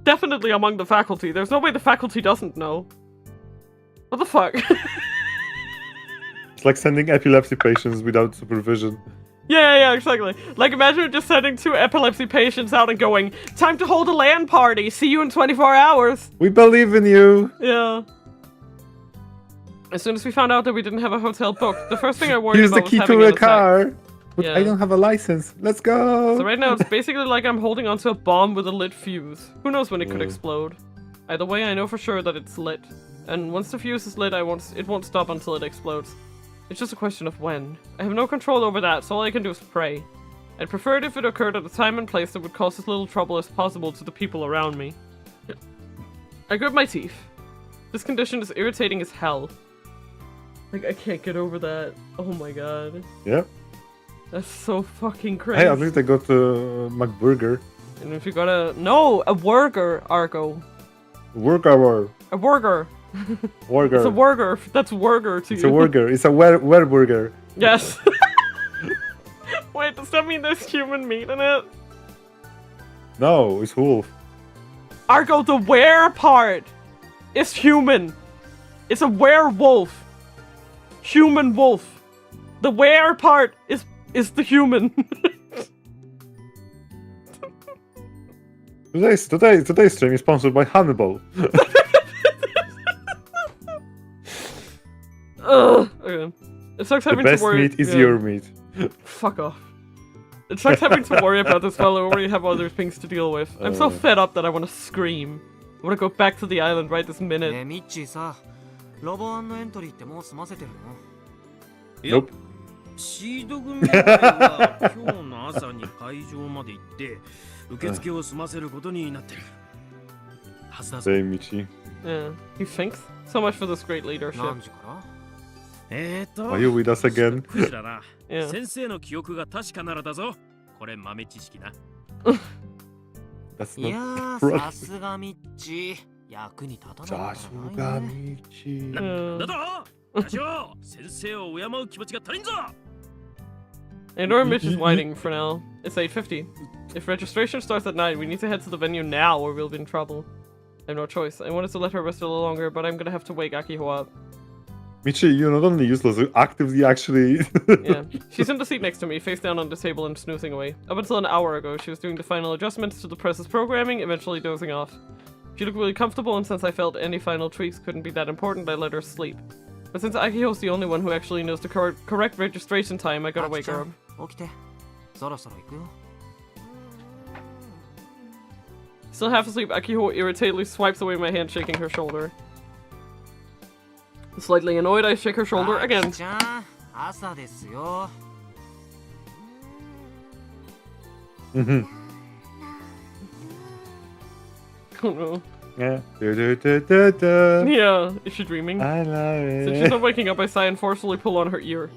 Definitely among the faculty. There's no way the faculty doesn't know. What the fuck? It's like sending epilepsy patients without supervision. Yeah, exactly. Like, imagine just sending 2 epilepsy patients out and going, time to hold a LAN party, see you in 24 hours. We believe in you. Yeah. As soon as we found out that we didn't have a hotel booked, the first thing I worried Here's the about was key having to an a attack. car. But Yeah. I don't have a license. Let's go. So right now it's basically like I'm holding onto a bomb with a lit fuse. Who knows when it could explode? Either way, I know for sure that it's lit. And once the fuse is lit, it won't stop until it explodes. It's just a question of when. I have no control over that, so all I can do is pray. I'd prefer it if it occurred at a time and place that would cause as little trouble as possible to the people around me. I grit my teeth. This condition is irritating as hell. Like, I can't get over that. Oh my god. Yeah. That's so fucking crazy. Hey, at least I got McBurger. And if you got a... No! A Wurger, Argo. Work hour. A Wurger. Burger. It's a Wurger. That's Wurger to It's you. a burger. It's a burger. Yes. Wait, does that mean there's human meat in it? No, it's wolf. Argo, the were part is human. It's a werewolf. Human wolf. The were part is the human. Today's stream is sponsored by Hannibal. Okay. It sucks The having best to worry. meat is your meat. Fuck off. It sucks having to worry about this while I already have other things to deal with. I'm so fed up that I want to scream. I want to go back to the island right this minute. ねえミッチーさ、ロボ&エントリーってもう済ませてるの？ Nope. シード組は今日の朝に会場まで行って受付を済ませることになってるはずだぞ。 Say Michi. Yeah, he thinks so much for this great leadership. 何時から？ Are you with us again? 9時だな。 Yeah. 先生の記憶が確かならだぞ。これ豆知識な。 That's いや not ー、 right. さすがミッチー。役に立たないからないね。 Michi. だと？よしよ、先生を敬う気持ちが足りんぞ。I know Mitch is whining for now. It's 8:50. If registration starts at 9, we need to head to the venue now or we'll be in trouble. I have no choice. I wanted to let her rest a little longer, but I'm gonna have to wake Akiho up. Michi, you're not only useless, you're actively actually... Yeah. She's in the seat next to me, face down on the table and snoozing away. Up until an hour ago, she was doing the final adjustments to the press's programming, eventually dozing off. She looked really comfortable, and since I felt any final tweaks couldn't be that important, I let her sleep. But since Akiho's the only one who actually knows the correct registration time, I gotta wake her up. 起きて。そろそろ行くよ。 Still half asleep, Akiho irritatedly swipes away my hand, shaking her shoulder. Slightly annoyed, I shake her shoulder again. ちゃん、朝ですよ。 Mhm. Oh no. Yeah. Da-da-da-da-da. Yeah, is she dreaming? I love Since she's it. not waking up, I sigh and forcefully pull on her ear.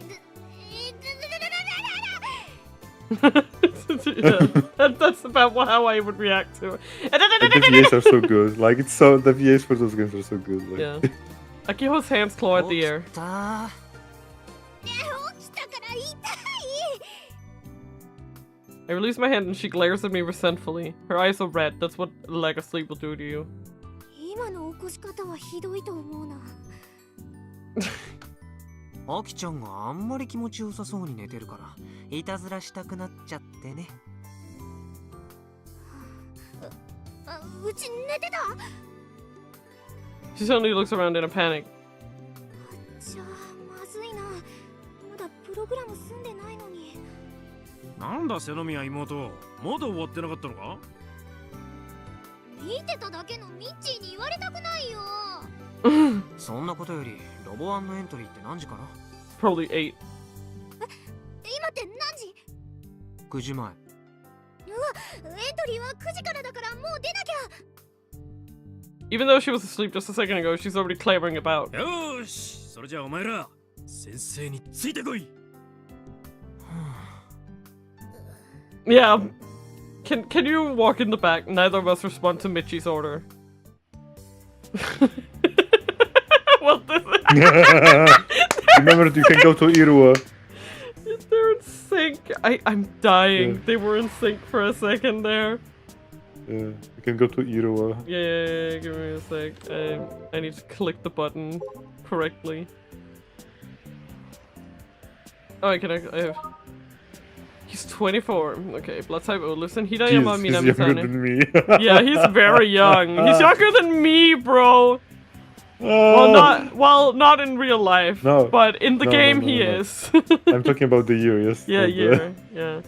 Yeah, that's about how I would react to it. And the VAs are so good. Like, it's so... The VAs for those games are so good. Like. Yeah. Akiho's hands claw at the air. 起きた。起きたから痛い。 I release my hand and she glares at me resentfully. Her eyes are red. That's what a lack of sleep will do to you. 今の起こし方はひどいと思うな。アキちゃんがあんまり気持ちよさそうに寝てるから、いたずらしたくなっちゃってね。うち寝てた？ She suddenly looks around in a panic. じゃあまずいな。まだプログラム済んでないのに。なんだ瀬宮妹、まだ終わってなかったのか？見てただけのミッチーに言われたくないよ。そんなことより、ロボ1のエントリーって何時から？ Probably 8. 今って何時？ 9時前。エントリーは9時からだからもう出なきゃ。 Even though she was asleep just a second ago, she's already clamoring about. よーし、それじゃあお前ら先生についてこい。 Yeah. Can you walk in the back? Neither of us respond to Michi's order. Well, Remember, you can go to Irua. they're in sync. I'm dying. Yeah. They were in sync for a second there. You can go to Irua. Yeah, give me a sec. I need to click the button correctly. Oh, I have... He's 24. Okay, blood type O. Listen, Hidayama He's younger Minamitane. than me. Yeah, he's very young. He's younger than me, bro. Well, not in real life. No. But in the No, game, no, he no. is. I'm talking about the year, yes. Yeah, Not the- yeah.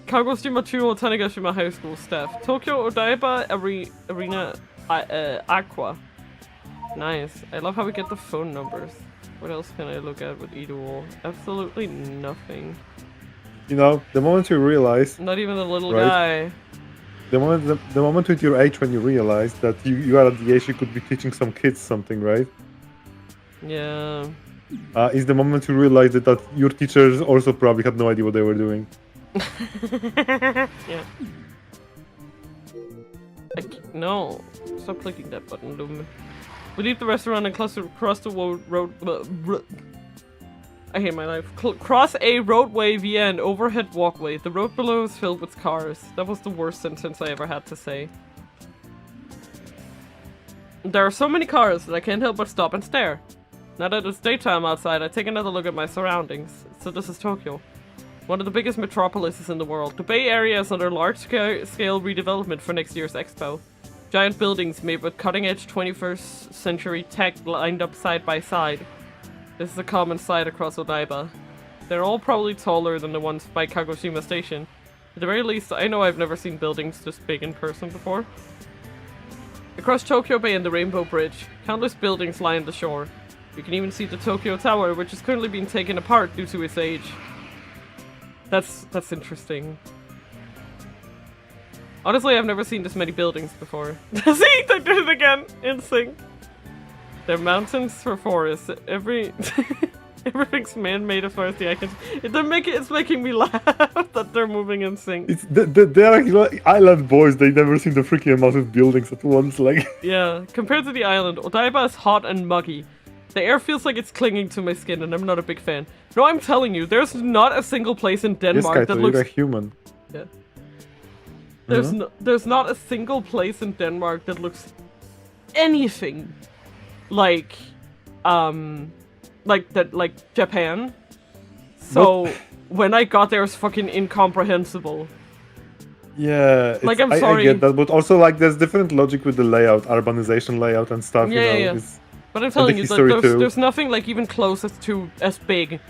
Kagoshima Chuo Tanegashima High School staff. Tokyo Odaiba Arena Aqua. Nice. I love how we get the phone numbers. What else can I look at with Ido? Absolutely nothing. You know, the moment you realize, Not even a little Right. guy. the moment with your age when you realize that you are at the age you could be teaching some kids something, right? Yeah. Is the moment you realize that your teachers also probably had no idea what they were doing. Yeah. No. Stop clicking that button, Lune. We leave the restaurant and cross the road. I hate my life. Cross a roadway via an overhead walkway. The road below is filled with cars. That was the worst sentence I ever had to say. There are so many cars that I can't help but stop and stare. Now that it's daytime outside, I take another look at my surroundings. So this is Tokyo. One of the biggest metropolises in the world. The Bay Area is under large-scale redevelopment for next year's expo. Giant buildings made with cutting-edge 21st century tech lined up side by side. This is a common sight across Odaiba. They're all probably taller than the ones by Kagoshima Station. At the very least, I know I've never seen buildings this big in person before. Across Tokyo Bay and the Rainbow Bridge, countless buildings line the shore. You can even see the Tokyo Tower, which is currently being taken apart due to its age. That's interesting. Honestly, I've never seen this many buildings before. See, they did it again! In sync. They're mountains for forests. Everything's man-made as far as the eye can. It's making me laugh that they're moving in sync. They're like island boys. They never seen the freaking amount of buildings at once. Like Yeah, compared to the island, Odaiba is hot and muggy. The air feels like it's clinging to my skin, and I'm not a big fan. No, I'm telling you, there's not a single place in Yes, Denmark Kaito, that you're looks. a human. Yeah. There's not a single place in Denmark that looks anything like Japan. So when I got there, it's fucking incomprehensible. Yeah, Like, I'm I sorry. get that, but also like there's different logic with the layout, urbanization layout and stuff. Yeah, you know, yeah. it's- But I'm telling the you, history too. there's nothing like even close to as big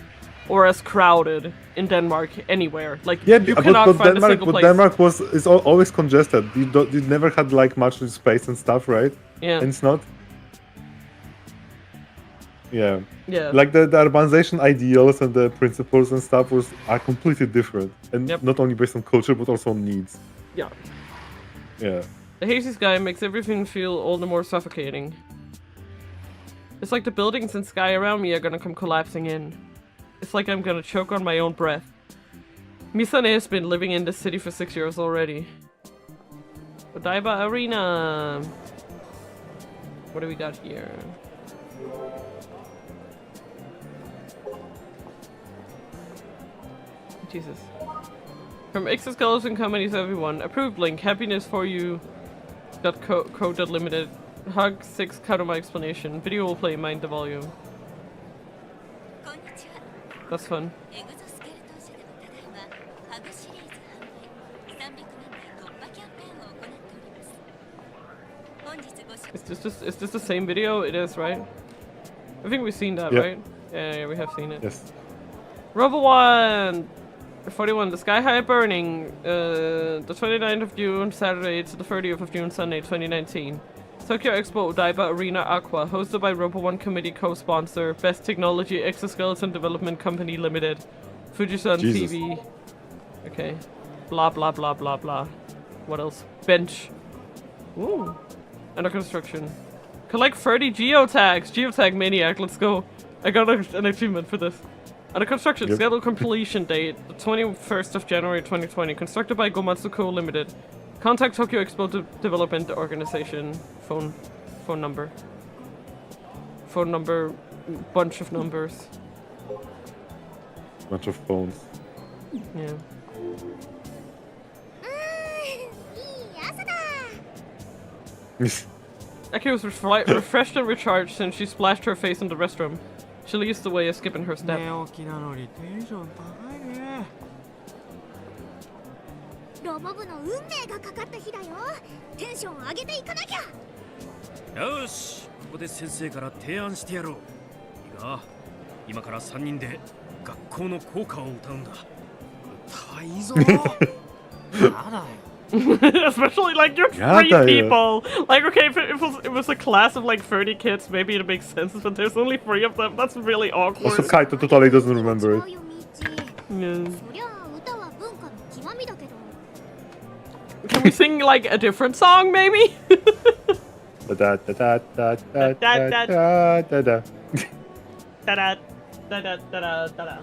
or as crowded in Denmark anywhere. Like Yeah, you but cannot find a Denmark, single place. Denmark is always congested. You never had like much space and stuff, right? Yeah. And it's not. Yeah. Yeah. Like the urbanization ideals and the principles and stuff are completely different, and Yep. not only based on culture but also on needs. Yeah. Yeah. The hazy sky makes everything feel all the more suffocating. It's like the buildings and sky around me are gonna come collapsing in. It's like I'm gonna choke on my own breath. Misane has been living in this city for 6 years already. Odaiba Arena! What do we got here? Jesus. From exoskeletons companies everyone. Approved link. Happiness for you. .co.limited. Hug 6 cut on my explanation. Video will play. Mind the volume. こんにちは。 That's fun. エグゾスケルトン社ではただいまハグシリーズ販売300万台突破キャンペーンを行っております。本日ご視聴 Is this the same video? It is, right? I think we've seen that, Yeah. right? Yeah, we have seen it. Yes. Robo 1! 41, the sky high burning. The 29th of June, Saturday to the 30th of June, Sunday, 2019. Tokyo Expo Odaiba Arena Aqua, hosted by Robo 1 Committee co-sponsor, Best Technology Exoskeleton Development Company Limited, Fujisan Jesus. TV. Okay. Blah blah blah blah blah. What else? Bench. Ooh. Under construction. Collect 30 geotags! Geotag Maniac, let's go. I got an achievement for this. Under construction, Yep. scheduled completion date, the 21st of January 2020. Constructed by Gomatsu Co. Limited. Contact Tokyo Expo Development Organization. Phone number. Phone number. Bunch of numbers. Bunch of phones. Yeah. いい朝だ。 Aki was refreshed and recharged since she splashed her face in the restroom. She leads the way, skipping her step. 寝起きなのにテンション高いね。ロボ部の運命がかかった日だよ。テンション上げていかなきゃ。よし、ここで先生から提案してやろう。いいか、今から3人で学校の校歌を歌うんだ。歌いいぞ。やだよ。Especially like you're Yeah, 3 yeah. people. Like okay, if it was a class of like 30 kids, maybe it makes sense. But there's only 3 of them. That's really Also, awkward. Kaito totally doesn't remember it. 違うよミッチ。 Yeah. そりゃあ歌は文化の極みだけど。 Can we sing like a different song, maybe? Da da da da da da da da da. Da da da da da da da.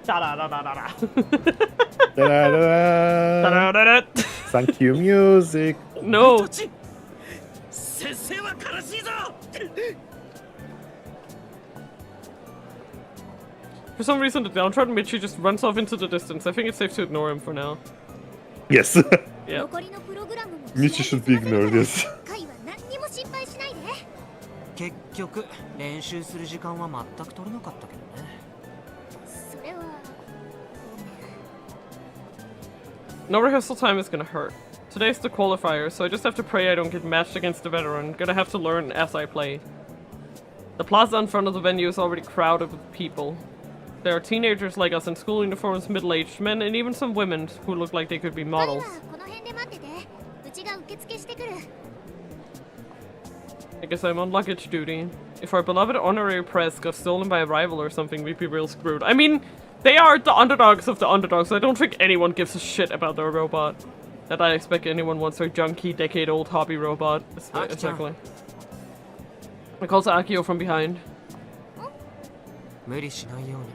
Da da da da da da. Da da Da da. da da da. Thank you, music. No. 先生は悲しいぞ。 For some reason, the downtrodden Michi just runs off into the distance. I think it's safe to ignore him for now. Yes. Yeah. 残りのプログラムも Michi should be ignored, yes. 会は何にも心配しないで。結局練習する時間は全く取れなかったけどね。それは。 No rehearsal time is gonna hurt. Today's the qualifier, so I just have to pray I don't get matched against a veteran. Gonna have to learn as I play. The plaza in front of the venue is already crowded with people. There are teenagers like us in school uniforms, middle-aged men, and even some women who look like they could be 二人 models. はこの辺で待ってて。うちが受付してくる。 I guess I'm on luggage duty. If our beloved honorary press got stolen by a rival or something, we'd be real screwed. I mean, they are the underdogs of the underdogs, so I don't think anyone gives a shit about their robot. That I expect anyone wants their junky, decade-old hobby robot. Exactly. I calls Akio from behind. 無理しないように。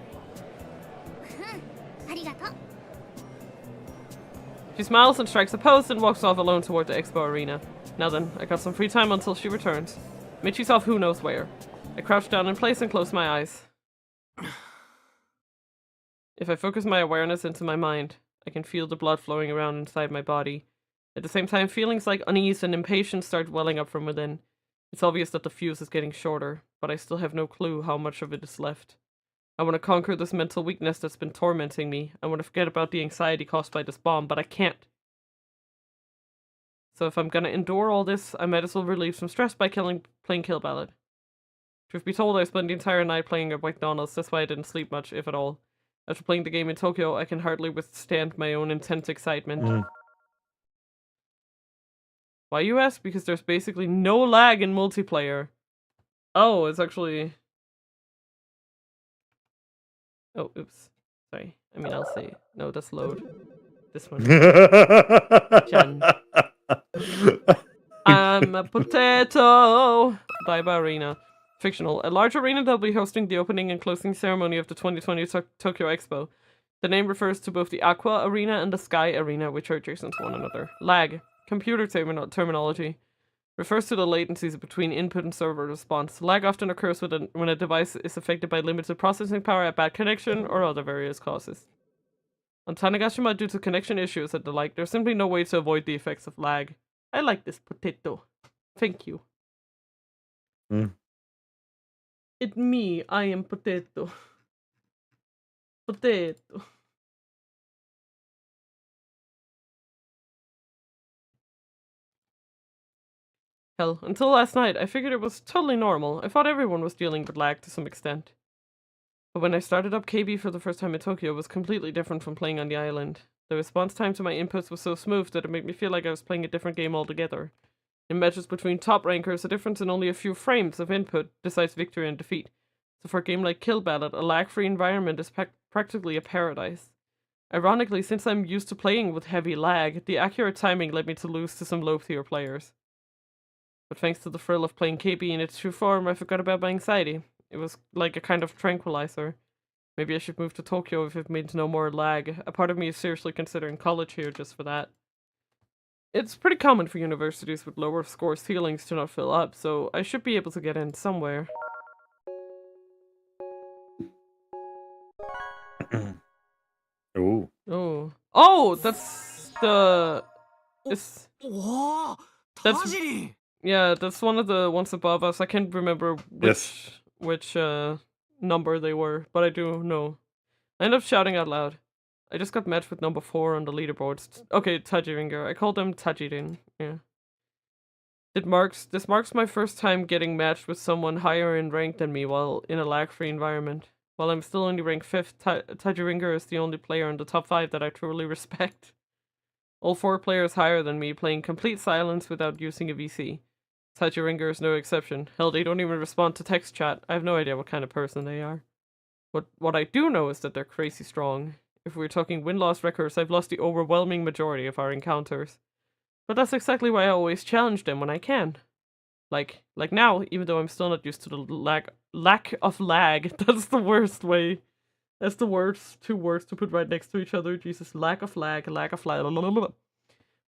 ありがとう。 She smiles and strikes a pose and walks off alone toward the expo arena. Now then, I got some free time until she returns. Michi's off who knows where. I crouch down in place and close my eyes. If I focus my awareness into my mind, I can feel the blood flowing around inside my body. At the same time, feelings like unease and impatience start welling up from within. It's obvious that the fuse is getting shorter, but I still have no clue how much of it is left. I want to conquer this mental weakness that's been tormenting me. I want to forget about the anxiety caused by this bomb, but I can't. So if I'm gonna endure all this, I might as well relieve some stress by playing Kill Ballad. Truth be told, I spent the entire night playing at McDonald's, that's why I didn't sleep much, if at all. After playing the game in Tokyo, I can hardly withstand my own intense excitement. Why, you ask? Because there's basically no lag in multiplayer. Oh, it's actually... Oh, oops. Sorry. I mean, I'll say... No, that's load. This one. Jan. I'm a potato! Daiba Arena. Fictional. A large arena that will be hosting the opening and closing ceremony of the 2020 Tokyo Expo. The name refers to both the Aqua Arena and the Sky Arena, which are adjacent to one another. Lag. Computer terminology. Refers to the latencies between input and server response. Lag often occurs when a device is affected by limited processing power, a bad connection, or other various causes. On Tanegashima, due to connection issues and the like, there's simply no way to avoid the effects of lag. I like this potato. Thank you. It's me, I am potato. Potato. Hell, until last night, I figured it was totally normal. I thought everyone was dealing with lag to some extent. But when I started up KB for the first time in Tokyo, it was completely different from playing on the island. The response time to my inputs was so smooth that it made me feel like I was playing a different game altogether. In matches between top rankers, a difference in only a few frames of input decides victory and defeat. So for a game like Kill Ballad, a lag-free environment is practically a paradise. Ironically, since I'm used to playing with heavy lag, the accurate timing led me to lose to some low-tier players. But thanks to the thrill of playing KB in its true form, I forgot about my anxiety. It was like a kind of tranquilizer. Maybe I should move to Tokyo if it means no more lag. A part of me is seriously considering college here just for that. It's pretty common for universities with lower score ceilings to not fill up, so I should be able to get in somewhere. Ooh. Oh. Oh, that's the... That's... Yeah, that's one of the ones above us. I can't remember which number they were, but I do know. I end up shouting out loud. I just got matched with number 4 on the leaderboards. Okay, Tajiringer. I called him Tajirin. Yeah. This marks my first time getting matched with someone higher in rank than me while in a lag-free environment. While I'm still only ranked 5th, Tajiringer is the only player in the top 5 that I truly respect. All 4 players higher than me playing complete silence without using a VC. Tajiringer is no exception. Hell, they don't even respond to text chat. I have no idea what kind of person they are. What I do know is that they're crazy strong. If we're talking win-loss records, I've lost the overwhelming majority of our encounters. But that's exactly why I always challenge them when I can. Like now, even though I'm still not used to the lack of lag. That's the worst way. That's the worst 2 words to put right next to each other. Jesus, lack of lag.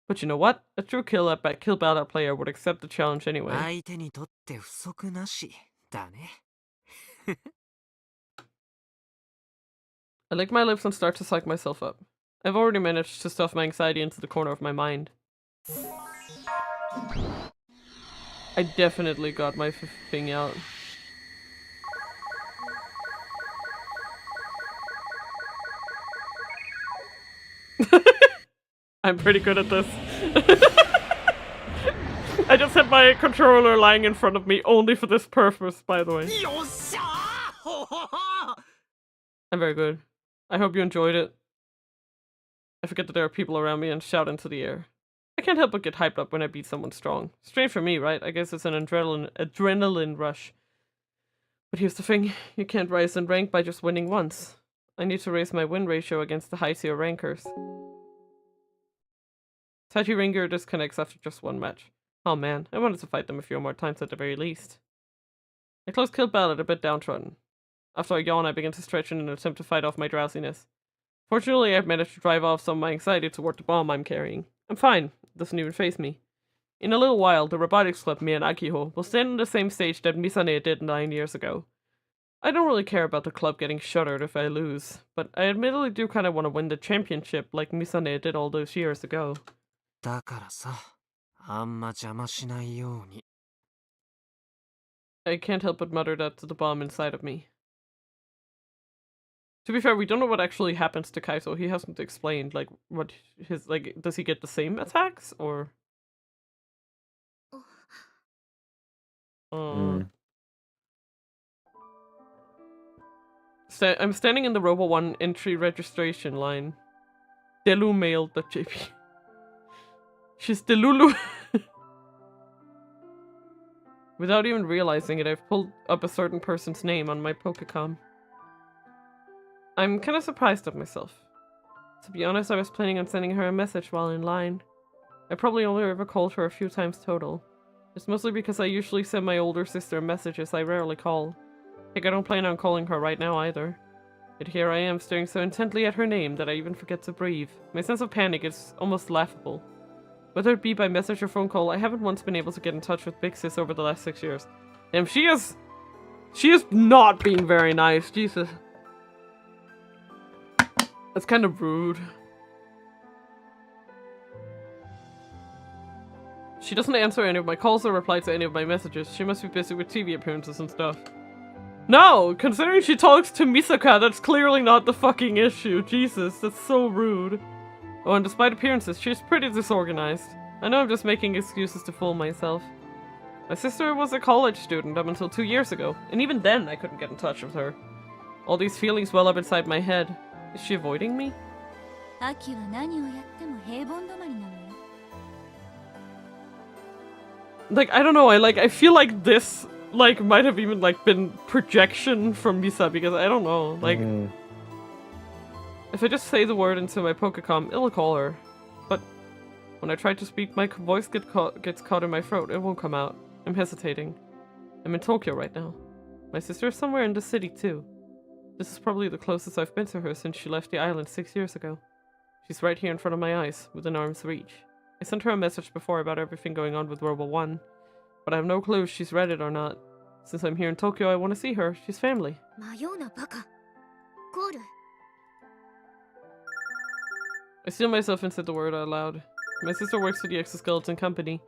But you know what? A true Kill Ballad player would accept the challenge anyway. I lick my lips and start to psych myself up. I've already managed to stuff my anxiety into the corner of my mind. I definitely got my thing out. I'm pretty good at this. I just had my controller lying in front of me only for this purpose, by the way. I'm very good. I hope you enjoyed it. I forget that there are people around me and shout into the air. I can't help but get hyped up when I beat someone strong. Strange for me, right? I guess it's an adrenaline rush. But here's the thing, you can't rise in rank by just winning once. I need to raise my win ratio against the high tier rankers. Tajiringer disconnects after just 1 match. Oh man, I wanted to fight them a few more times at the very least. I close Kill Ballad a bit downtrodden. After I yawn, I begin to stretch in an attempt to fight off my drowsiness. Fortunately, I've managed to drive off some of my anxiety toward the bomb I'm carrying. I'm fine. It doesn't even faze me. In a little while, the Robotics Club, me and Akiho, will stand on the same stage that Misane did 9 years ago. I don't really care about the club getting shuttered if I lose, but I admittedly do kind of want to win the championship like Misane did all those years ago. だからさ、あんま邪魔しないように。 I can't help but mutter that to the bomb inside of me. To be fair, we don't know what actually happens to Kaizo. He hasn't explained, like, what his, like, does he get the same attacks, or? I'm standing in the Robo 1 entry registration line. Delumail.jp. She's Delulu. Without even realizing it, I've pulled up a certain person's name on my Pokecom. I'm kind of surprised at myself. To be honest, I was planning on sending her a message while in line. I probably only ever called her a few times total. It's mostly because I usually send my older sister messages I rarely call. Heck, I don't plan on calling her right now either. Yet here I am staring so intently at her name that I even forget to breathe. My sense of panic is almost laughable. Whether it be by message or phone call, I haven't once been able to get in touch with Big Sis over the last 6 years. Damn, she is not being very nice, Jesus. That's kind of rude. She doesn't answer any of my calls or reply to any of my messages. She must be busy with TV appearances and stuff. No! Considering she talks to Misaka, that's clearly not the fucking issue. Jesus, that's so rude. Oh, and despite appearances, she's pretty disorganized. I know I'm just making excuses to fool myself. My sister was a college student up until 2 years ago, and even then I couldn't get in touch with her. All these feelings well up inside my head. Is she avoiding me? Like, I don't know, I feel like this, like, might have even, like, been projection from Misa, because I don't know, like... If I just say the word into my Pokecom, it'll call her. But when I try to speak, my voice gets caught in my throat. It won't come out. I'm hesitating. I'm in Tokyo right now. My sister is somewhere in the city, too. This is probably the closest I've been to her since she left the island 6 years ago. She's right here in front of my eyes, within arm's reach. I sent her a message before about everything going on with Robo 1, but I have no clue if she's read it or not. Since I'm here in Tokyo, I want to see her. She's family. I seal myself and said the word out loud. My sister works for the Exoskeleton Company.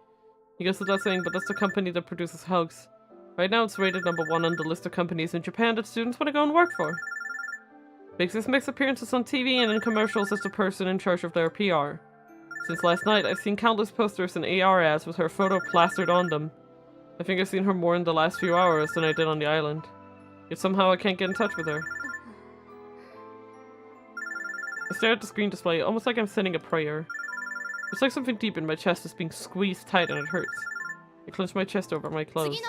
He goes without saying, but that's the company that produces hugs. Right now it's rated #1 on the list of companies in Japan that students want to go and work for. Big Sis makes appearances on TV and in commercials as the person in charge of their PR. Since last night, I've seen countless posters and AR ads with her photo plastered on them. I think I've seen her more in the last few hours than I did on the island. Yet somehow I can't get in touch with her. I stare at the screen display, almost like I'm sending a prayer. It's like something deep in my chest is being squeezed tight and it hurts. I clench my chest over my clothes.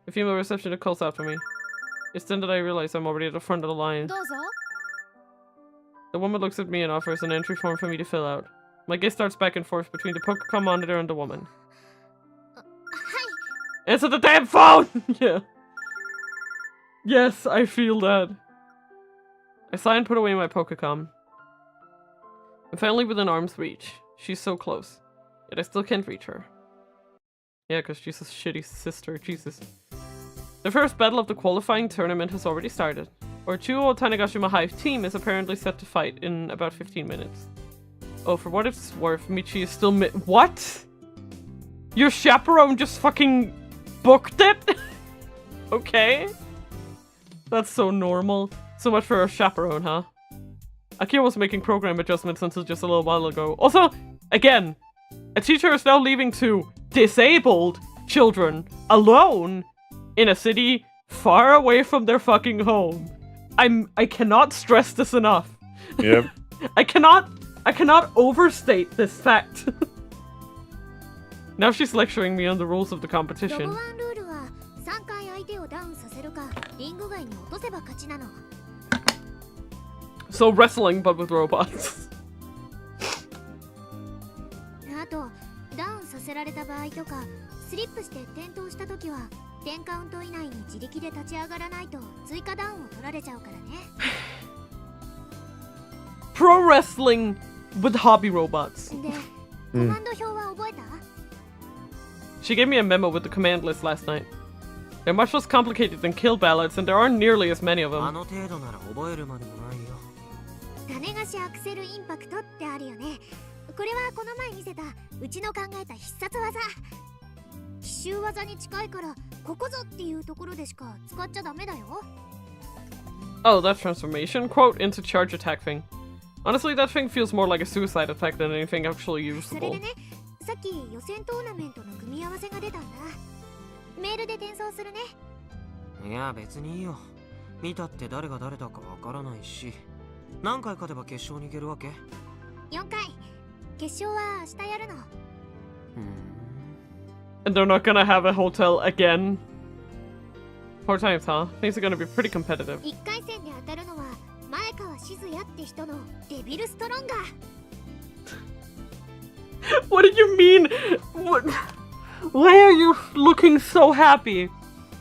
A female receptionist calls out for me. It's then that I realize I'm already at the front of the line. The woman looks at me and offers an entry form for me to fill out. My gaze starts back and forth between the Pokecom monitor and the woman. Answer the damn phone! Yeah. Yes, I feel that. I sigh and put away my Pokecom. I'm finally within arm's reach. She's so close. Yet I still can't reach her. Yeah, because she's a shitty sister. Jesus. The first battle of the qualifying tournament has already started. Our Chuo Tanegashima Hive team is apparently set to fight in about 15 minutes. Oh, for what it's worth, Michi is still what? Your chaperone just fucking booked it? Okay. That's so normal. So much for a chaperone, huh? Akira was making program adjustments until just a little while ago. Also, again, a teacher is now leaving 2 disabled children alone in a city far away from their fucking home. I cannot stress this enough. Yep. I cannot overstate this fact. Now she's lecturing me on the rules of the competition. So wrestling, but with robots. Pro wrestling with hobby robots. コマンド表は覚えた？ She gave me a memo with the command list last night. They're much less complicated than kill ballads, and there aren't nearly as many of あ them. の程度なら覚えるまでもないよ。種菓子アクセルインパクトってあるよね。これはこの前見せたうちの考えた必殺技。奇襲技に近いからここぞっていうところでしか使っちゃダメだよ。 Oh, that transformation? Quote, into charge attack thing. Honestly, that thing feels more like a suicide attack than anything actually それで usable. ね、さっき予選トーナメントの組み合わせが出たんだ。メールで転送するね。いや別にいいよ。見たって誰が誰だかわからないし。何回勝てば決勝に行けるわけ？ 4回。決勝は明日やるの。And they're not gonna have a hotel again. 4 times, huh? Things are gonna be pretty competitive. 1回戦で当たるのは前川静也って人のデビルストロンガー。 What do you mean? What? Why are you looking so happy?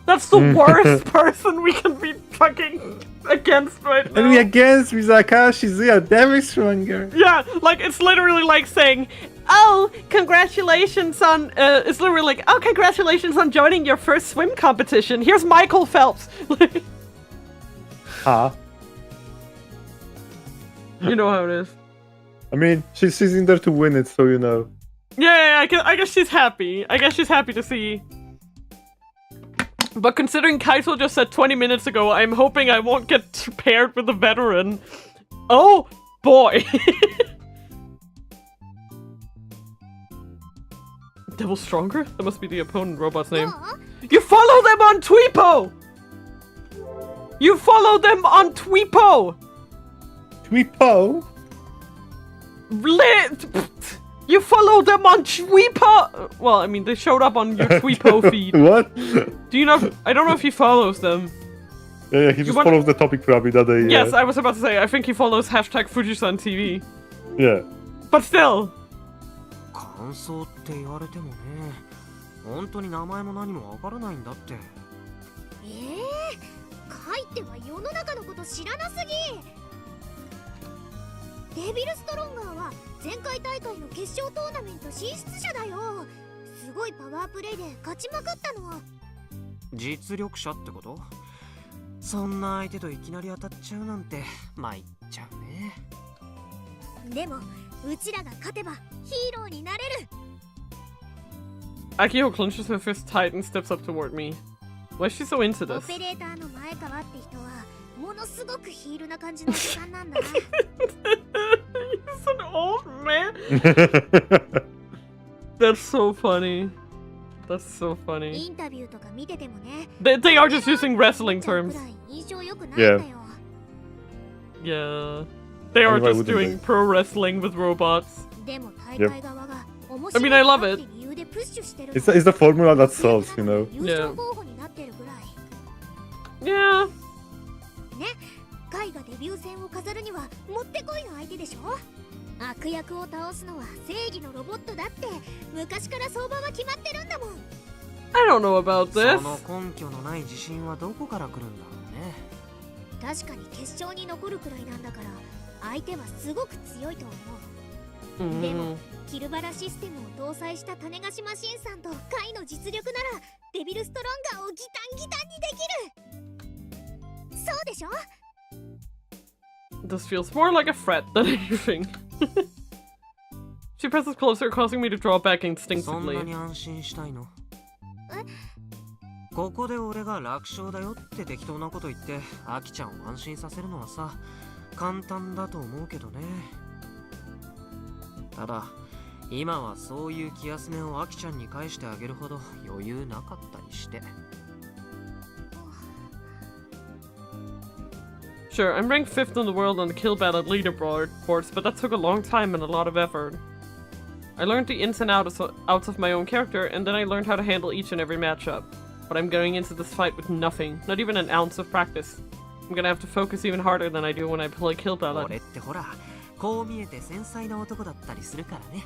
That's the worst person we can be fucking against right now. Enemy against Misaka Shizuya, damn stronger. Yeah, like it's literally like saying, "Oh, congratulations on." It's literally like, "Oh, congratulations on joining your first swim competition. Here's Michael Phelps." Huh? You know how it is. I mean, she's in there to win it, so you know. Yeah, I guess she's happy. I guess she's happy to see. But considering Kaito just said 20 minutes ago, I'm hoping I won't get paired with a veteran. Oh, boy. Devil Stronger? That must be the opponent robot's name. You follow them on Tweepo! You follow them on Tweepo! Tweepo? You follow them on Tweepo! Well, I mean, they showed up on your Tweepo feed. What? Do you know? I don't know if he follows them. Yeah, he just follows the topic probably that day. Yes, I was about to say, I think he follows hashtag Fujisan TV. Yeah. But still. 感想って言われてもね。本当に名前も何もわからないんだって。書いては世の中のこと知らなすぎ。デビルストロンガーは前回大会の決勝トーナメント進出者だよ。すごいパワープレイで勝ちまくったの。実力者ってこと？そんな相手といきなり当たっちゃうなんて参っちゃうね。でもうちらが勝てばヒーローになれる。 Akio clenches her fist tight and steps up toward me. Why is she so into オ this? ペレーターの前川って人はものすごくヒールな感じのおじさんなんだ。 He's an old man. That's so funny. That's so funny. インタビューとか見ててもね。 They are just using wrestling terms. 印象良くないんだよ。 Yeah. They are Why just wouldn't doing they? pro wrestling with robots. でも大会側が面 I 白い mean, I love it. って理由でプッシュしてる。 It's the formula that sells, you know. 優勝候補になってるぐらい。 Yeah. ね、カイがデビュー戦を飾るにはもってこいの相手でしょ。悪役を倒すのは正義のロボットだって昔から相場は決まってるんだもん。 I don't know about そ this. の根拠のない自信はどこから来るんだろうね。確かに決勝に残るくらいなんだから相手はすごく強いと思う。でもキルバラシステムを搭載した種菓子マシンさんとカイの実力ならデビルストロンガーをギタンギタンにできる。そうでしょ。 This feels more like a threat than anything. She presses closer, causing me to draw back そんな instinctively. に安心したいの？ここで俺が楽勝だよって適当なこと言ってアキちゃんを安心させるのはさ、簡単だと思うけどね。ただ今はそういう気休めをアキちゃんに返してあげるほど余裕なかったりして。 Sure, I'm ranked 5th in the world on the kill battle leaderboards, but that took a long time and a lot of effort. I learned the ins and outs of my own character, and then I learned how to handle each and every matchup. But I'm going into this fight with nothing, not even an ounce of practice. I'm gonna have to focus even harder than I do when I play kill battle. 俺ってほら、こう見えて繊細な男だったりするからね。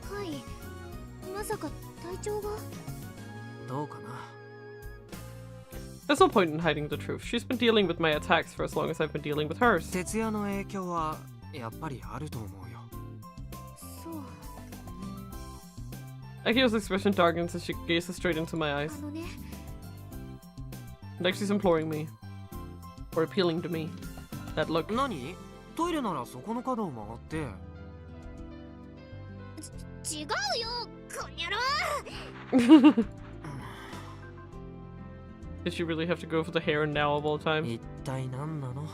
カイ、まさか体調が？どうかな。 There's no point in hiding the truth. She's been dealing with my attacks for as long as I've been dealing with hers. 徹夜の影響はやっぱりあると思うよ。Akio's expression darkens as she gazes straight into my eyes. あのね、 Like she's imploring me. Or appealing to me. That look. 何？トイレならそこの角を曲がって。違うよ、こんにゃろ。 Did she really have to go for the hair now of all time? 一体何なの？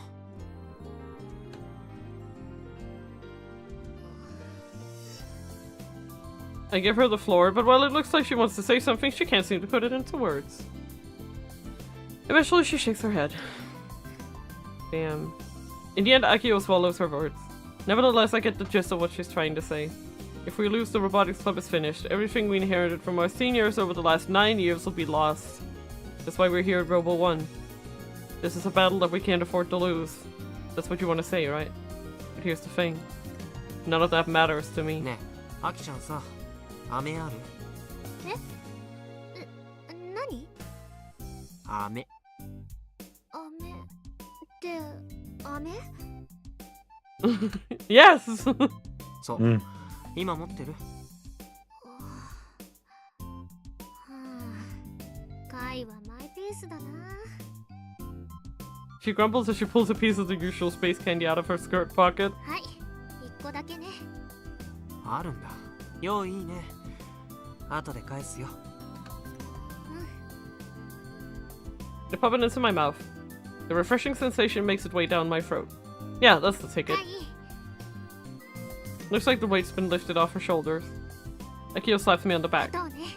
I give her the floor, but while it looks like she wants to say something, she can't seem to put it into words. Eventually, she shakes her head. Damn. In the end, Akio swallows her words. Nevertheless, I get the gist of what she's trying to say. If we lose, the Robotics Club is finished. Everything we inherited from our seniors over the last 9 years will be lost. That's why we're here at Robo 1. This is a battle that we can't afford to lose. That's what you want to say, right? But here's the thing. None of that matters to me. ねえ、アキちゃんさ、飴ある？何？飴。飴って飴？ Yes! そう、今持ってる？カイはマイペースだな。 She grumbles as she pulls a piece of the usual space candy out of her skirt pocket. はい、1個だけね。あるんだ。よいいね。後で返すよ。I pop it into my mouth. The refreshing sensation makes its way down my throat. Yeah, that's the ticket. はい。 Looks like the weight's been lifted off her shoulders. Akio slaps me on the back. どうね。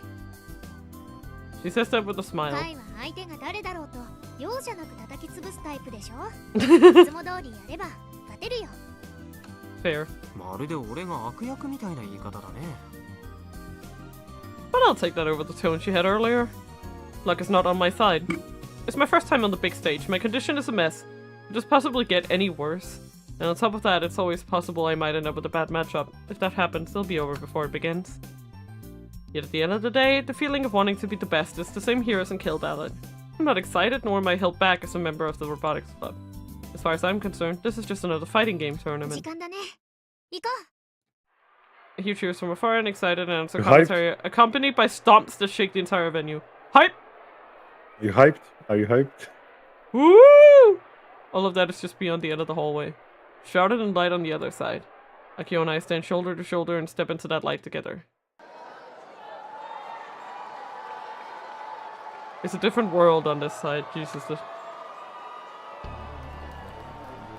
She says that with a カ smile. イは相手が誰だろうと容赦なく叩き潰すタイプでしょ。いつも通りやれば勝てるよ。 Fair. まるで俺が悪役みたいな言い方だね。 But I'll take that over the tone she had earlier. Luck is not on my side. It's my first time on the big stage. My condition is a mess. It does possibly get any worse. And on top of that, it's always possible I might end up with a bad matchup. If that happens, it'll be over before it begins. Yet at the end of the day, the feeling of wanting to be the best is the same here as in Kill Ballad. I'm not excited, nor am I held back as a member of the Robotics Club. As far as I'm concerned, this is just another fighting game 時 tournament. 間だね。行こう。 A huge cheers from afar and excited announcer You're hyped? commentary, accompanied by stomps that shake the entire venue. Hype! Are you hyped? Are you hyped? Woo! All of that is just beyond the end of the hallway. Shrouded in light on the other side. Akio and I stand shoulder to shoulder and step into that light together. It's a different world on this side. Jesus.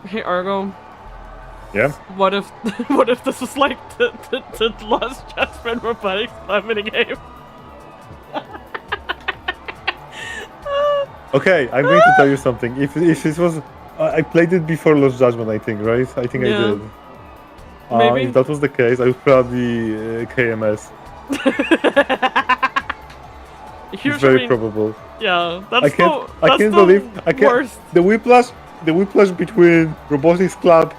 Hey Argo. Yeah? What if what if this was like the Lost Judgment Robotics Club minigame? Okay, I'm going to tell you something. If this was... I played it before Lost Judgment, I think, right? I think Yeah. I did. Maybe. If that was the case, I would probably KMS. Here's It's very your probable. Yeah, that's I can't the believe... I can't... worst. The whiplash between Robotics Club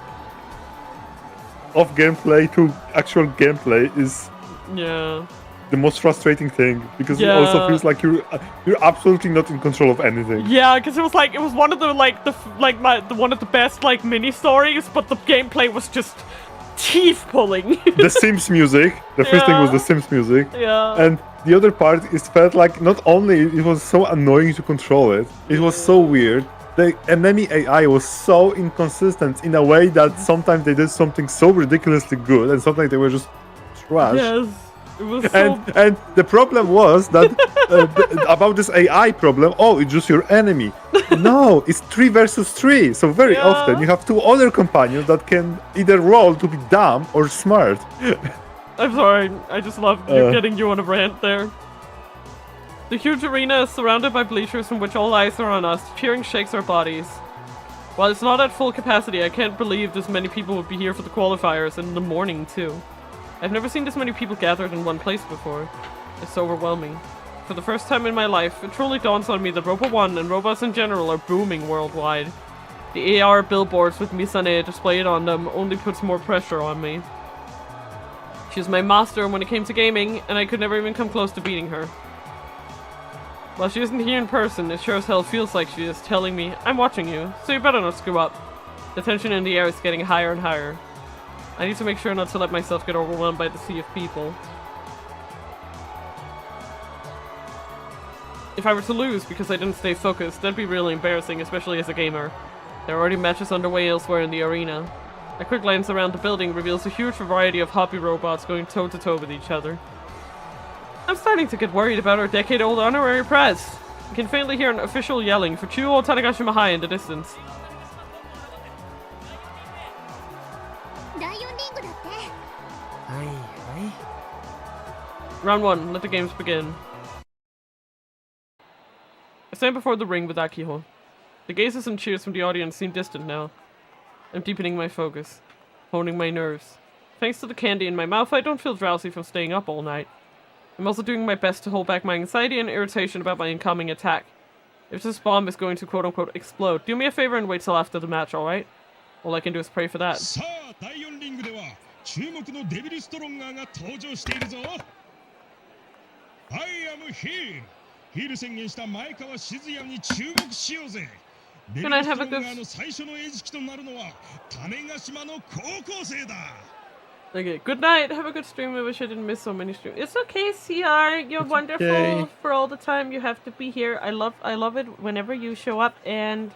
of gameplay to actual gameplay is Yeah. the most frustrating thing, because it Yeah. also feels like you're absolutely not in control of anything. Yeah, because it was one of the one of the best like mini stories, but the gameplay was just teeth pulling. The Sims music, the first thing was Yeah. the Sims music, Yeah. and the other part is felt like not only it was so annoying to control it was so weird. The enemy AI was so inconsistent in a way that sometimes they did something so ridiculously good, and sometimes they were just trash. Yes, it was so. And the problem was that about this AI problem, oh, it's just your enemy. No, it's 3 versus 3. So very Yeah. often you have 2 other companions that can either roll to be dumb or smart. I'm sorry, I just love getting you on a rant there. The huge arena is surrounded by bleachers from which all eyes are on us. Cheering shakes our bodies. While it's not at full capacity, I can't believe this many people would be here for the qualifiers, and in the morning too. I've never seen this many people gathered in one place before. It's overwhelming. For the first time in my life, it truly dawns on me that Robo 1 and robots in general are booming worldwide. The AR billboards with Misane displayed on them only puts more pressure on me. She's my master when it came to gaming, and I could never even come close to beating her. While she isn't here in person, it sure as hell feels like she is telling me, I'm watching you, so you better not screw up. The tension in the air is getting higher and higher. I need to make sure not to let myself get overwhelmed by the sea of people. if I were to lose because I didn't stay focused, that'd be really embarrassing, especially as a gamer. There are already matches underway elsewhere in the arena. A quick glance around the building reveals a huge variety of hobby robots going toe-to-toe with each other. I'm starting to get worried about our decade-old honorary press. I can faintly hear an official yelling for Chuo Tanegashima High in the distance. 第4リングだって。はいはい。 Round 1, let the games begin. I stand before the ring with Akiho. The gazes and cheers from the audience seem distant now. I'm deepening my focus, honing my nerves. Thanks to the candy in my mouth, I don't feel drowsy from staying up all night. I'm also doing my best to hold back my anxiety and irritation about my incoming attack. If this bomb is going to quote-unquote explode, do me a favor and wait till after the match, alright? All I can do is pray for that. さあ第4リングでは注目のデビルストロンガーが登場しているぞ。I am here。ヒール宣言した前川静也に注目しようぜ。デビルストロンガーの最初の餌食となるのは種子島の高校生だ。 Okay, good night. Have a good stream. I wish I didn't miss so many streams. It's okay, CR. You're wonderful for all the time you have to be here. I love it whenever you show up, and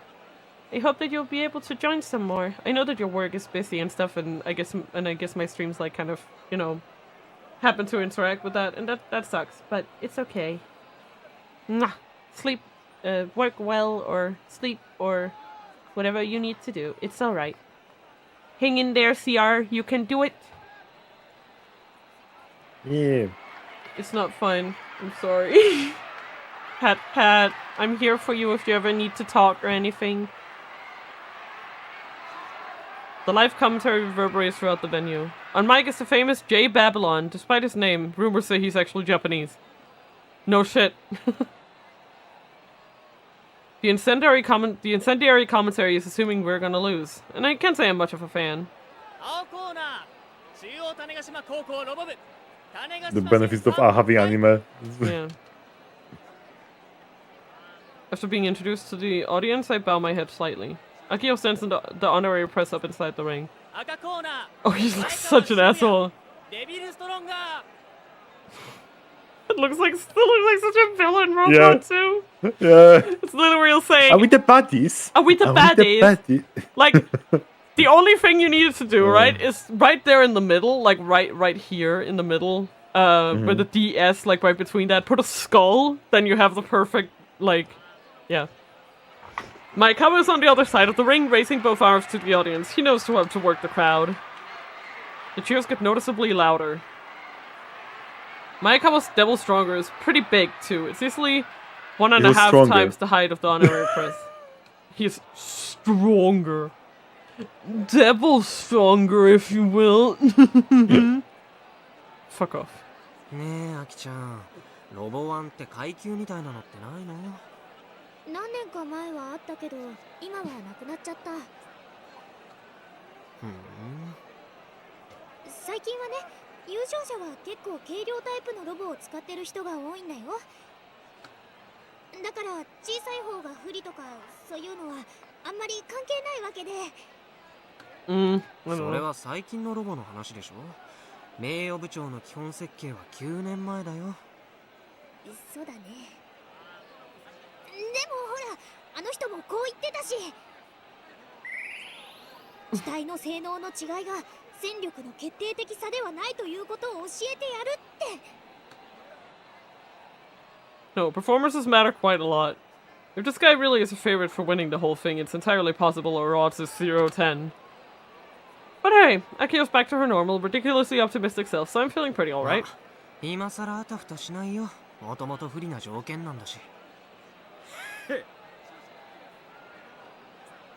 I hope that you'll be able to join some more. I know that your work is busy and stuff, and I guess my streams like kind of, you know, happen to interact with that, and that sucks. But it's okay. Mwah. Sleep, work well, or sleep, or whatever you need to do. It's all right. Hang in there, CR. You can do it. Yeah. It's not fun. I'm sorry. Pat, I'm here for you if you ever need to talk or anything. The live commentary reverberates throughout the venue. On mic is the famous J Babylon. Despite his name, rumors say he's actually Japanese. No shit. The incendiary commentary is assuming we're gonna lose, and I can't say I'm much of a fan. The benefits of having anime. Yeah. After being introduced to the audience, I bow my head slightly. Akio stands in the honorary press up inside the ring. Oh, he looks such an asshole. It looks like such a villain robot too. Yeah. It's literally saying, Are we the baddies? Are we the baddies? Like, the only thing you needed to do, right, is right there in the middle, like right here in the middle, with the DS, like right between that, put a skull, then you have the perfect, like, yeah. Maikawa is on the other side of the ring, raising both arms to the audience. He knows how to work the crowd. The cheers get noticeably louder. Maikawa's Devil Stronger is pretty big, too. It's easily 1.5 times the height of the honorary press. He's stronger. Devil Stronger, if you will. Fuck off. ねえ、アキちゃん。ロボワンって階級みたいなのってないの？何年か前はあったけど、今はなくなっちゃった。最近はね、優勝者は結構軽量タイプのロボを使ってる人が多いんだよ。だから小さい方が不利とかそういうのはあんまり関係ないわけで。それは最近のロボの話でしょ？名誉部長の基本設計は9年前だよ。そうだね。でもほら、あの人もこう言ってたし。機体の性能の違いが戦力の決定的差ではないということを教えてやるって。No, performances matter quite a lot. If this guy really is a favorite for winning the whole thing, it's entirely possible our odds is 0-10. But hey, Akio's back to her normal, ridiculously optimistic self, so I'm feeling pretty alright. 今さらあたふたしないよ。もともと不利な条件なんだし。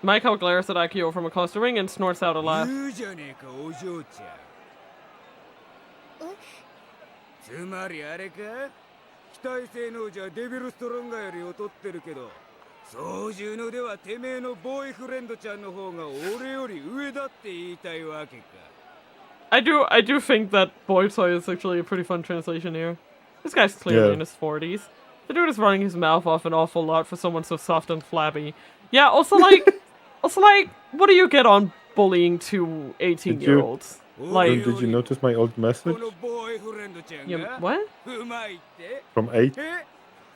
Maikawa glares at Akio from across the ring and snorts out a laugh. つまりあれか？機体性能じゃデビルストロンガーより劣ってるけど、操縦のではてめえのボーイフレンドちゃんの方が俺より上だって言いたいわけか。I do think that boy toy is actually a pretty fun translation here. This guy's clearly in his 40s. The dude is running his mouth off an awful lot for someone so soft and flabby. Yeah, also like, what do you get on bullying two 18-year-olds? Like, did you notice my old message? Yeah, what? From 8?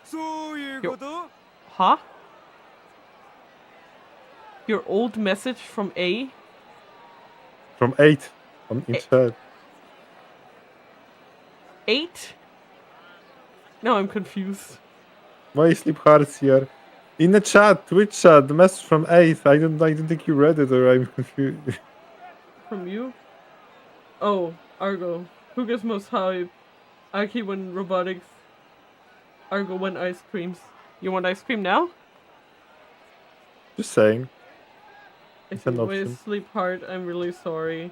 そういうこと？ Huh? Your old message from A? From 8 in chat. 8? No, I'm confused. Why sleep hearts here? In the chat, Twitch chat, the message from 8. I don't think you read it, or I'm confused. From you? Oh, Argo. Who gets most hype? Aki when robotics. Argo when ice creams. You want ice cream now? Just saying. If an you option. sleep hard, I'm really sorry.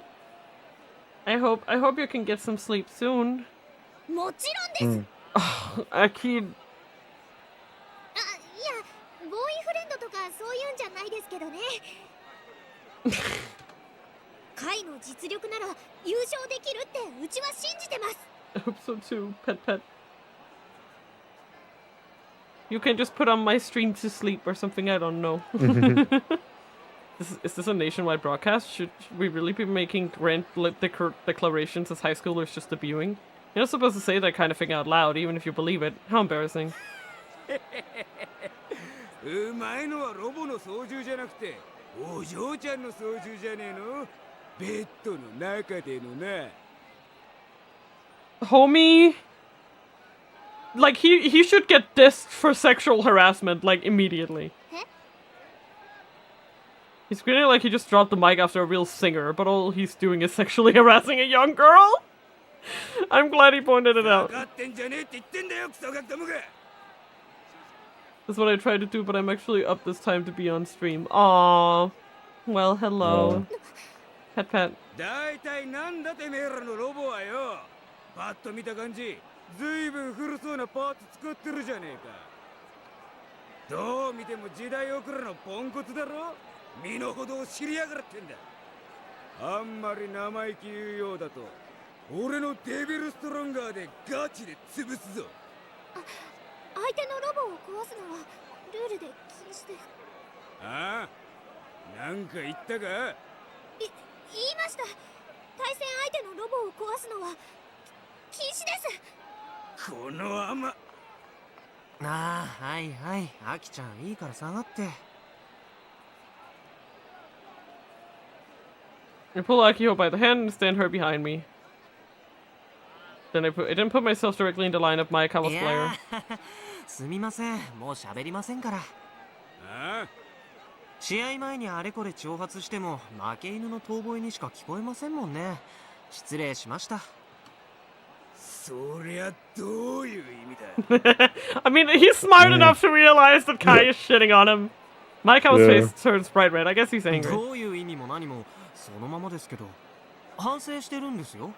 I hope you can get some sleep soon. もちろんです。 Aki, あ、いや、ボーイフレンドとかそういうんじゃないですけどね。カイの実力なら優勝できるってうちは信じてます。 I hope so too, pet. You can just put on my stream to sleep or something, I don't know. Is this a nationwide broadcast? Should we really be making grand declarations as high schoolers just debuting? You're not supposed to say that kind of thing out loud, even if you believe it. How embarrassing. うまいのはロボの操縦じゃなくてお嬢ちゃんの操縦じゃねえの？ベッドの中でのな。 Homie, like he should get dissed for sexual harassment, like immediately. Huh? He's grinning like he just dropped the mic after a real singer, but all he's doing is sexually harassing a young girl. I'm glad he pointed it out. 分かってんじゃねえって言ってんだよクソガキどもが。 That's what I tried to do, but I'm actually up this time to be on stream. Aww. Well, hello. Pet. だいたいなんだてめえらのロボはよ。パッと見た感じ、ずいぶん古そうなパーツ作ってるじゃねえか。どう見ても時代遅れのポンコツだろ。身の程を知りやがってんだ。あんまり生意気言うようだと俺のデビルストロンガーでガチで潰すぞ。相手のロボを壊すのはルールで禁止で。ああ、なんか言ったか？言いました。対戦相手のロボを壊すのは禁止です。この甘。ああ、はいはい、アキちゃんいいから下がって。I pull Akio by the hand and stand her behind me. Then I didn't put myself directly into line of Maekawa's い player. やーすみません、もう喋りませんから。ああ、試合前にあれこれ挑発しても負け犬の遠吠えにしか聞こえませんもんね。失礼しました。そりゃどういう意味だ。 I mean, he's smart enough to realize that Kai is shitting on him. Maekawa's face turns bright red. I guess he's angry. どういう意味も何もそのままですけど、反省してるんですよ。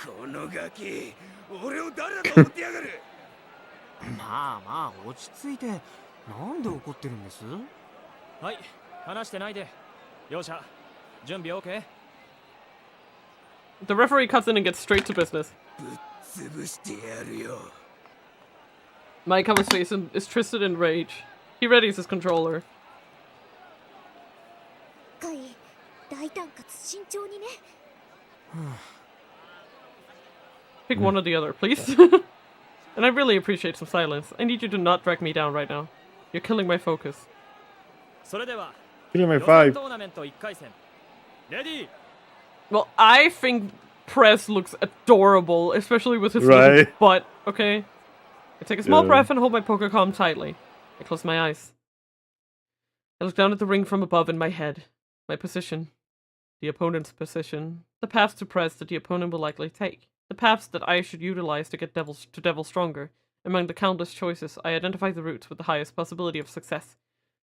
このガキ、俺を誰だと思ってやがる。まあまあ落ち着いて、なんで怒ってるんです？はい、話してないで。両者、準備 OK？ The referee cuts in and gets straight to business. ぶっ潰してやるよ。 Maekawa's face is twisted in rage. He readies his controller. カイ、大胆かつ慎重にね。Pick one or the other, please. And I really appreciate some silence. I need you to not drag me down right now. You're killing my focus. それでは、 Killing my 予選 vibe. トーナメント1回戦。レディー。 Well, I think Press looks adorable, especially with his Right. little butt, okay? I take a small Yeah. breath and hold my poker calm tightly. I close my eyes. I look down at the ring from above in my head. My position. The opponent's position. The paths to Press that the opponent will likely take. The paths that I should utilize to get Devil stronger. Among the countless choices, I identify the routes with the highest possibility of success.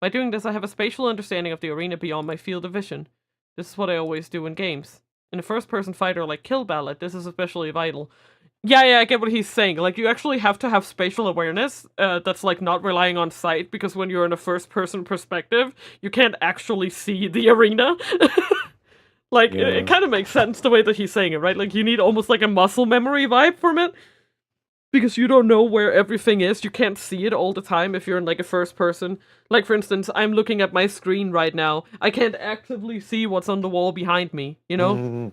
By doing this, I have a spatial understanding of the arena beyond my field of vision. This is what I always do in games. In a first-person fighter like Kill Ballad, this is especially vital. Yeah, I get what he's saying. Like, you actually have to have spatial awareness that's, like, not relying on sight, because when you're in a first-person perspective, you can't actually see the arena. Like, Yeah. it kind of makes sense the way that he's saying it, right? Like, you need almost like a muscle memory vibe from it. Because you don't know where everything is. You can't see it all the time if you're in, like, a first person. Like, for instance, I'm looking at my screen right now. I can't actively see what's on the wall behind me, you know? Mhm.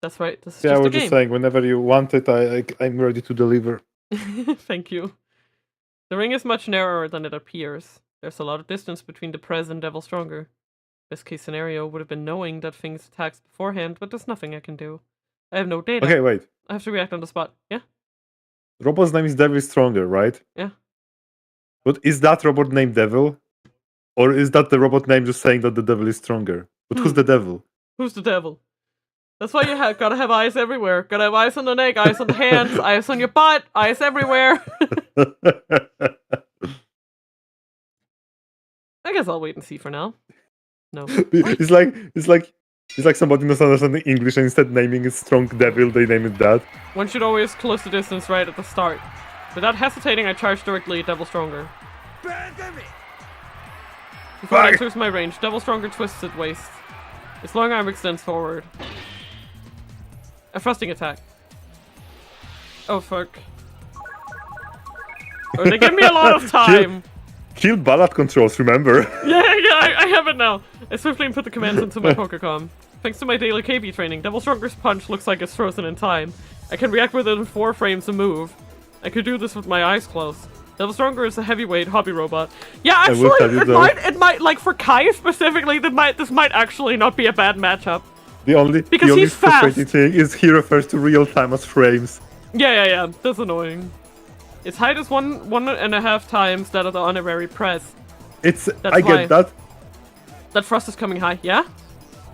That's right. This is Yeah, I just a was game. just saying, whenever you want it, I'm ready to deliver. Thank you. The ring is much narrower than it appears. There's a lot of distance between the Prez and Devil Stronger. Best case scenario would have been knowing that things attacks beforehand, but there's nothing I can do. I have no data. Okay, wait. I have to react on the spot. Yeah? Robot's name is Devil Stronger, right? Yeah. But is that robot named Devil? Or is that the robot name just saying that the devil is stronger? But who's the devil? Who's the devil? That's why you gotta have eyes everywhere. Gotta have eyes on the neck, eyes on the hands, eyes on your butt, eyes everywhere. I guess I'll wait and see for now. No. It's like somebody knows understanding English and instead naming it Strong Devil, they name it that. One should always close the distance right at the start. Without hesitating, I charge directly at Devil Stronger. Before it enters my range, Devil Stronger twists at waist. Its long arm extends forward. A thrusting attack. Oh fuck. Oh, they give me a lot of time. Kill ballad controls, remember? Yeah, I have it now. I swiftly input the commands into my Pokécom. Thanks to my daily KB training, Devil Stronger's punch looks like it's frozen in time. I can react within 4 frames a move. I could do this with my eyes closed. Devil Stronger is a heavyweight hobby robot. Yeah, actually, it might, like for Kai specifically, this might actually not be a bad matchup. The only frustrating thing is he refers to real time as frames. Yeah. That's annoying. Its height is 1.5 times that of the honorary press. I get that. That thrust is coming high, yeah?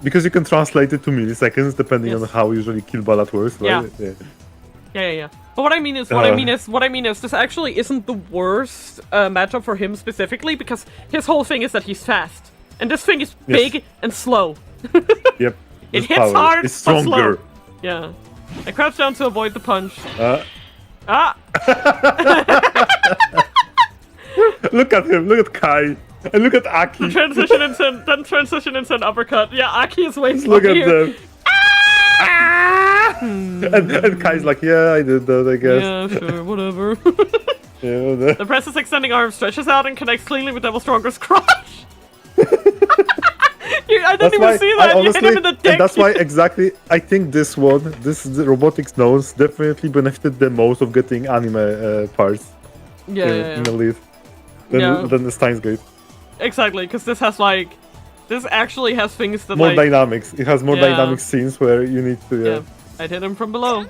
Because you can translate it to milliseconds depending on how usually kill ballad works, right? Yeah. But what I mean is, this actually isn't the worst matchup for him specifically, because his whole thing is that he's fast, and this thing is big and slow. Yep. It hits hard, it's stronger. But slow. Yeah. I crouch down to avoid the punch. Look at him. Look at Kai. And look at Aki. Then transition into an uppercut. Yeah, Aki is way slower. Look at them. And Kai's like, yeah, I did that, I guess. Yeah, sure, whatever. Yeah, the press's extending arm stretches out and connects cleanly with Devil Stronger's crotch. I didn't even see that. You hit him in the dick. And that's why exactly, I think this Robotics knows definitely benefited the most of getting anime parts in the lead. Than the Steins Gate. Exactly, because this actually has things that more dynamics. It has more dynamic scenes where you need to. Yeah, I'd hit him from below.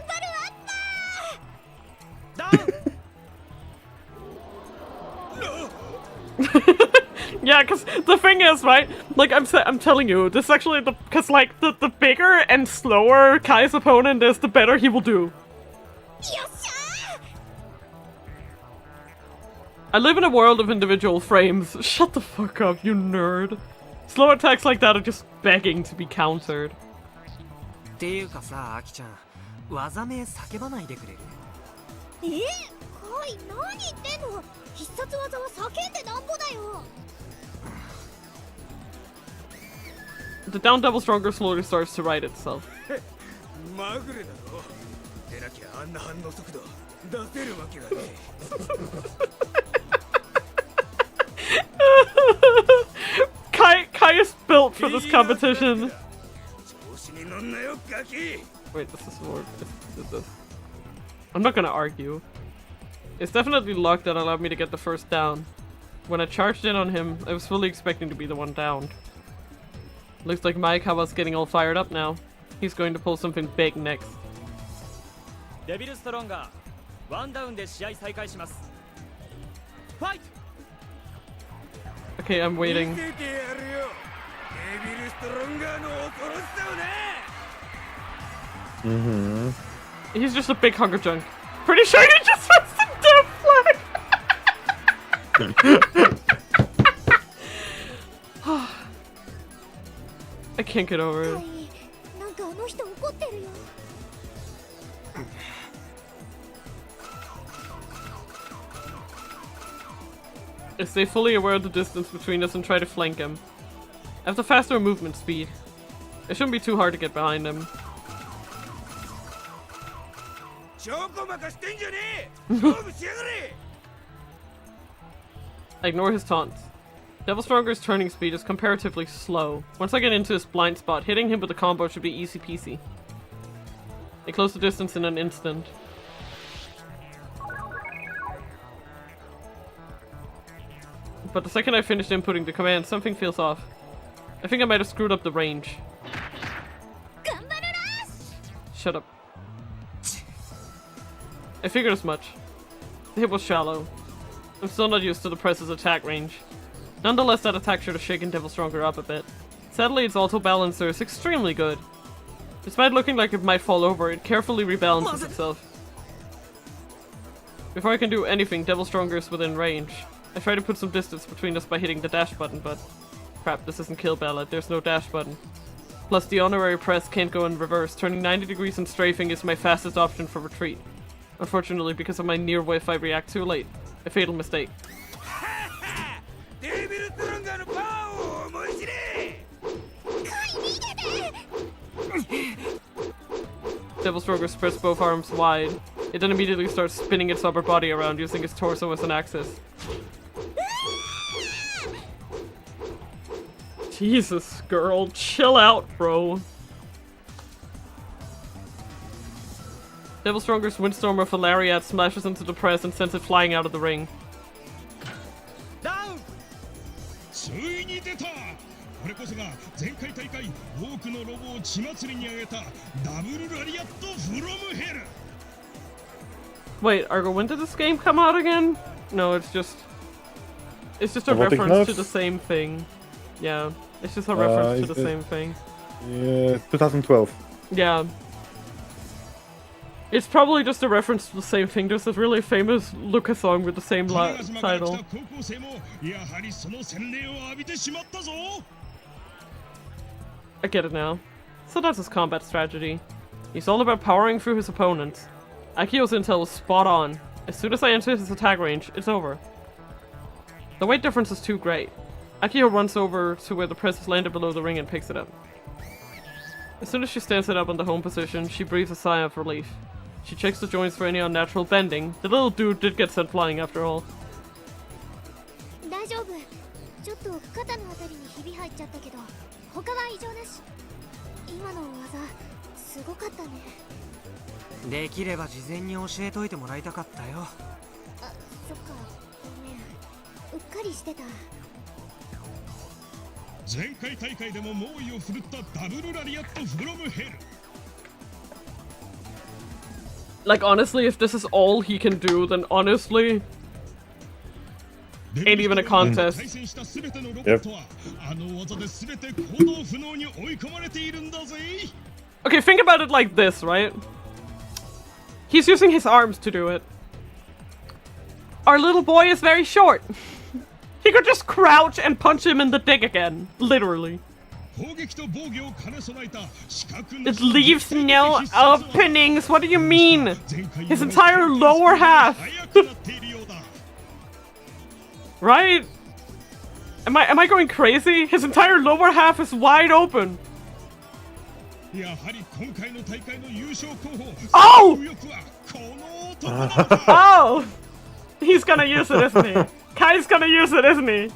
Yeah, because the thing is, right? Like I'm telling you, this actually because like the bigger and slower Kai's opponent is, the better he will do. I live in a world of individual frames. Shut the fuck up, you nerd. Slow attacks like that are just begging to be countered. The down Devil Stronger slowly starts to right itself. Kai is built for this competition. Wait, this is more. This. I'm not gonna argue. It's definitely luck that allowed me to get the first down. When I charged in on him, I was fully expecting to be the one downed. Looks like Maekawa's getting all fired up now. He's going to pull something big next. Okay, I'm waiting. He's just a big hunger junk. Pretty sure he just wants the death flag! I can't get over it. I stay fully aware of the distance between us and try to flank him. I have the faster movement speed. It shouldn't be too hard to get behind him. I ignore his taunts. Devil Stronger's turning speed is comparatively slow. Once I get into his blind spot, hitting him with a combo should be easy peasy. I close the distance in an instant. but the second I finished inputting the command, something feels off. I think I might have screwed up the range. Shut up. I figured as much. The hit was shallow. I'm still not used to the press's attack range. Nonetheless, that attack should have shaken Devil Stronger up a bit. Sadly, its auto balancer is extremely good. Despite looking like it might fall over, it carefully rebalances itself. Before I can do anything, Devil Stronger is within range. I try to put some distance between us by hitting the dash button, but... crap, this isn't Kill Ballad, there's no dash button. Plus, the honorary press can't go in reverse. Turning 90 degrees and strafing is my fastest option for retreat. Unfortunately, because of my near whiff, I react too late. A fatal mistake. Devil Stronger spreads both arms wide. It then immediately starts spinning its upper body around, using its torso as an axis. Jesus, girl, chill out, bro. Devil Stronger's Windstorm of Lariat smashes into the press and sends it flying out of the ring. Down! ついに出た! これこそが前回大会多くのロボを血祭りに上げたダブルラリアットフロムヘル. Wait, Argo, when did this game come out again? No, it's just a Robotic reference nerfs? to the same thing. Yeah, it's just a reference to the same thing. Yeah, 2012. Yeah. It's probably just a reference to the same thing. There's this really famous Lucas song with the same title. I get it now. So that's his combat strategy. He's all about powering through his opponents. Akio's intel was spot on. As soon as I enter his attack range, it's over. The weight difference is too great. Akio runs over to where the press is landed below the ring and picks it up. As soon as she stands it up in the home position, she breathes a sigh of relief. She checks the joints for any unnatural bending. The little dude did get sent flying after all. Like, honestly, if this is all he can do, then honestly, ain't even a contest. Yep. Okay, think about it like this, right? He's using his arms to do it. Our little boy is very short. He could just crouch and punch him in the dick again. Literally. It leaves no openings. What do you mean? His entire lower half. Right? Am I going crazy? His entire lower half is wide open. Oh! Oh! He's gonna use it, isn't he? Kai's gonna use it, isn't he?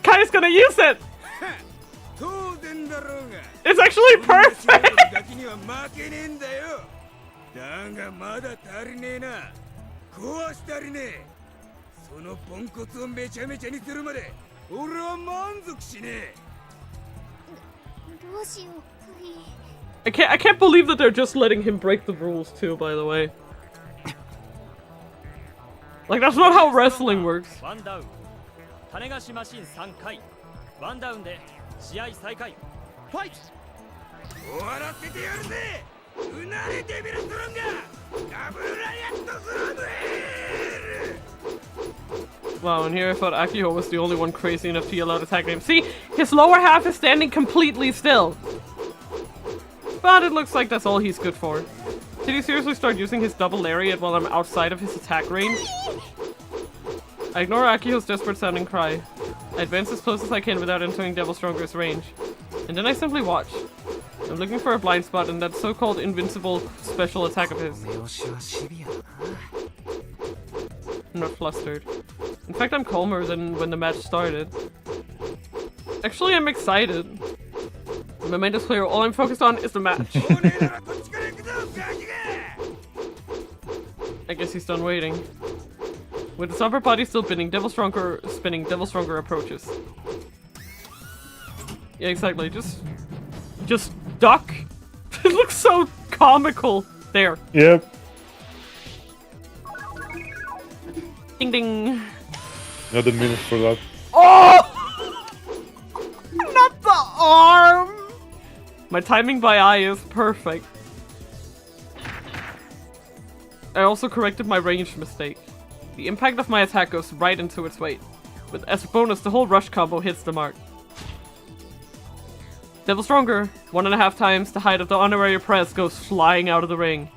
Kai's gonna use it! It's actually perfect! I can't believe that they're just letting him break the rules too, by the way. Like, that's not how wrestling works. Wow, and here I thought Akio was the only one crazy enough to yell out attack name. See? His lower half is standing completely still. But it looks like that's all he's good for. Did he seriously start using his double lariat while I'm outside of his attack range? I ignore Akio's desperate sounding cry. I advance as close as I can without entering Devil Stronger's range. And then I simply watch. I'm looking for a blind spot in that so-called invincible special attack of his. I'm not flustered. In fact, I'm calmer than when the match started. Actually, I'm excited. My mind is clear. All I'm focused on is the match. I guess he's done waiting. With its upper body still spinning, Devil Stronger approaches. Yeah, exactly. Just duck. It looks so comical. There. Yep. Ding ding. Not a minute for that. Oh! Not the arm! My timing by eye is perfect. I also corrected my ranged mistake. The impact of my attack goes right into its weight. But as a bonus, the whole rush combo hits the mark. Devil Stronger, 1.5 times the height of the honorary press, goes flying out of the ring.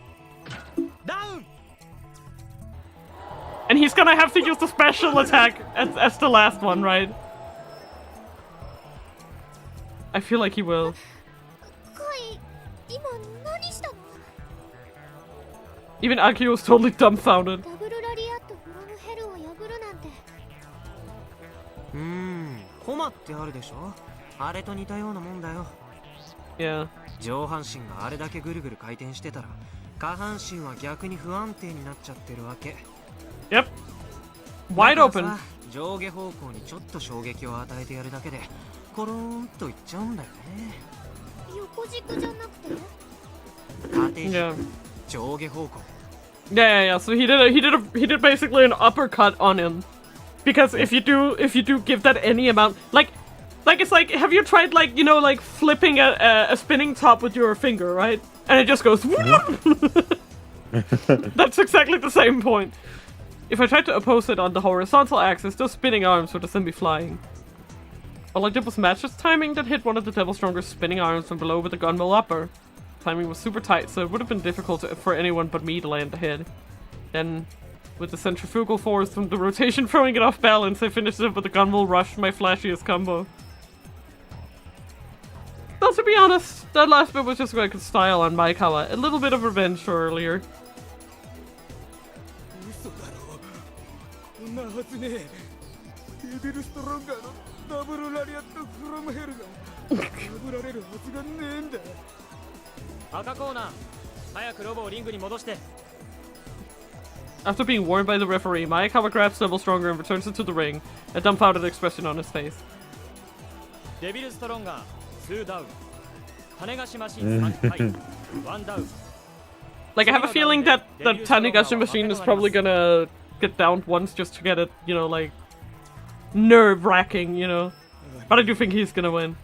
Down! And he's gonna have to use the special attack as the last one, right? I feel like he will. Kai, 今何したの? Even Akio was totally dumbfounded. ダブルラリアットフロムヘルを破るなんて。コマってあるでしょ。あれと似たようなもんだよ。Yeah. 上半身があれだけぐるぐる回転してたら、下半身は逆に不安定になっちゃってるわけ。Yep. Wide open. 上下方向にちょっと衝撃を与えてやるだけで、コローンといっちゃうんだよね。横軸じゃなくて？縦軸、 Yeah. 上下方向。Yeah. So he did basically an uppercut on him, because if you do give that any amount, like it's like, have you tried like, you know, like flipping a spinning top with your finger, right? And it just goes. That's exactly the same point. If I tried to oppose it on the horizontal axis, those spinning arms would just send me flying. All I did was match its timing that hit one of the Devil Stronger's spinning arms from below with the gunmill upper. Timing was super tight, so it would have been difficult for anyone but me to land the hit. Then, with the centrifugal force from the rotation throwing it off balance, I finished it with the gunmill rush, my flashiest combo. Though to be honest, that last bit was just like a style on Maikawa. A little bit of revenge for earlier. 嘘だろ。こんなはずねえ。デビルストロンガーのダブルラリアットフロムヘルが破られるはずがねえんだ。赤コーナー、早くロボをリングに戻して。 After being warned by the referee, Maikawa grabs Devil Stronger and returns it to the ring, a dumbfounded expression on his face. デビルストロンガー、2ダウン。種マシン3回、1ダウン。 Like, I have a feeling that the Tanegashi machine is probably gonna get downed once just to get it, you know, like, nerve-wracking, you know? But I do think he's gonna win.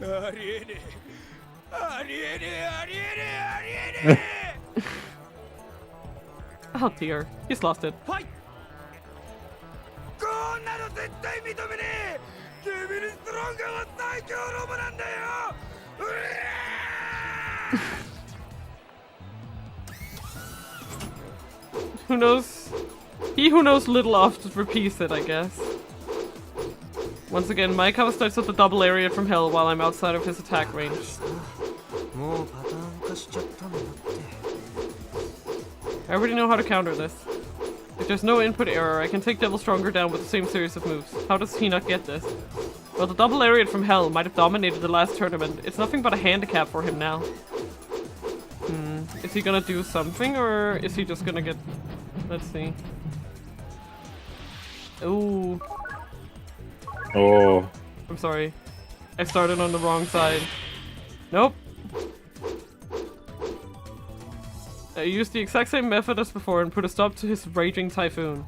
ありえねえ。ありえねえ、ありえねえ、ありえねえ。 Oh dear, he's lost it. ファイ。こんなの絶対認めねえ。デビルストロンガーは最強ロボなんだよ。うわー。 Who knows? He who knows little often repeats it, I guess. Once again, Maikawa starts with the double area from hell while I'm outside of his attack range. もうパターン化しちゃったんだって。 I already know how to counter this. If there's no input error, I can take Devil Stronger down with the same series of moves. How does he not get this? Well, the double lariat from hell might have dominated the last tournament. It's nothing but a handicap for him now. Is he gonna do something, or is he just gonna get... Let's see. Ooh. Oh. I'm sorry. I started on the wrong side. Nope. I used the exact same method as before and put a stop to his raging typhoon.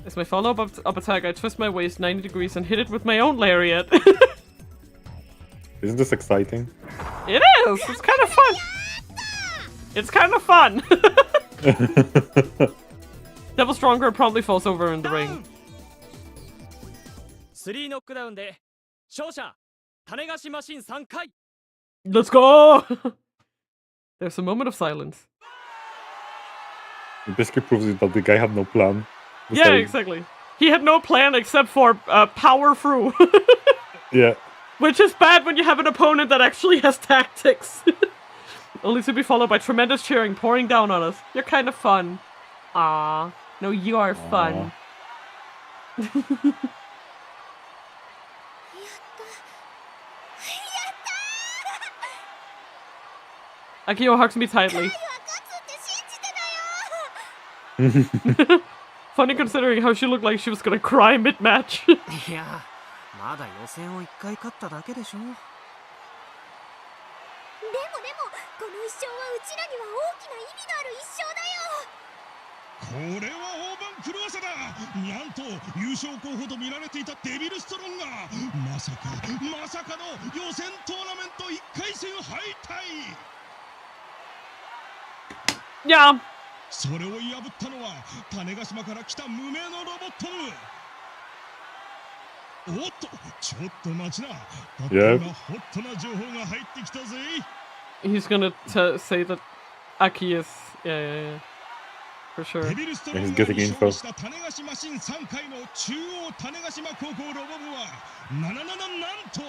As my follow-up attack, I twist my waist 90 degrees and hit it with my own lariat. Isn't this exciting? It is! It's kind of fun! It's kind of fun! Devil Stronger promptly falls over in the ring. 3ノックダウンで勝者種マシン3回。 Let's go! There's a moment of silence. It basically proves that the guy had no plan. Just Yeah, like- exactly. He had no plan except for power through. Yeah. Which is bad when you have an opponent that actually has tactics. Only to be followed by tremendous cheering pouring down on us. You're kind of fun. Ah, no, you are fun. Akio hugs me tightly. Funny considering how she looked like she was gonna cry mid-match. いや、まだ予選を1回勝っただけでしょ。でもこの一勝はうちらには大きな意味のある一勝だよ。これは大番狂わせだ。なんと優勝候補と見られていたデビルストロンがまさかの予選トーナメント1回戦敗退。Yeah. それを破ったのは種子島から来た無名のロボット。おっと、ちょっと待ちな。だって今ホットな情報が入ってきたぜ。 He's gonna say that Aki is... Yeah. For sure. デビルストロンが優勝した種子島新3回の中央種子島高校ロボ部はなんと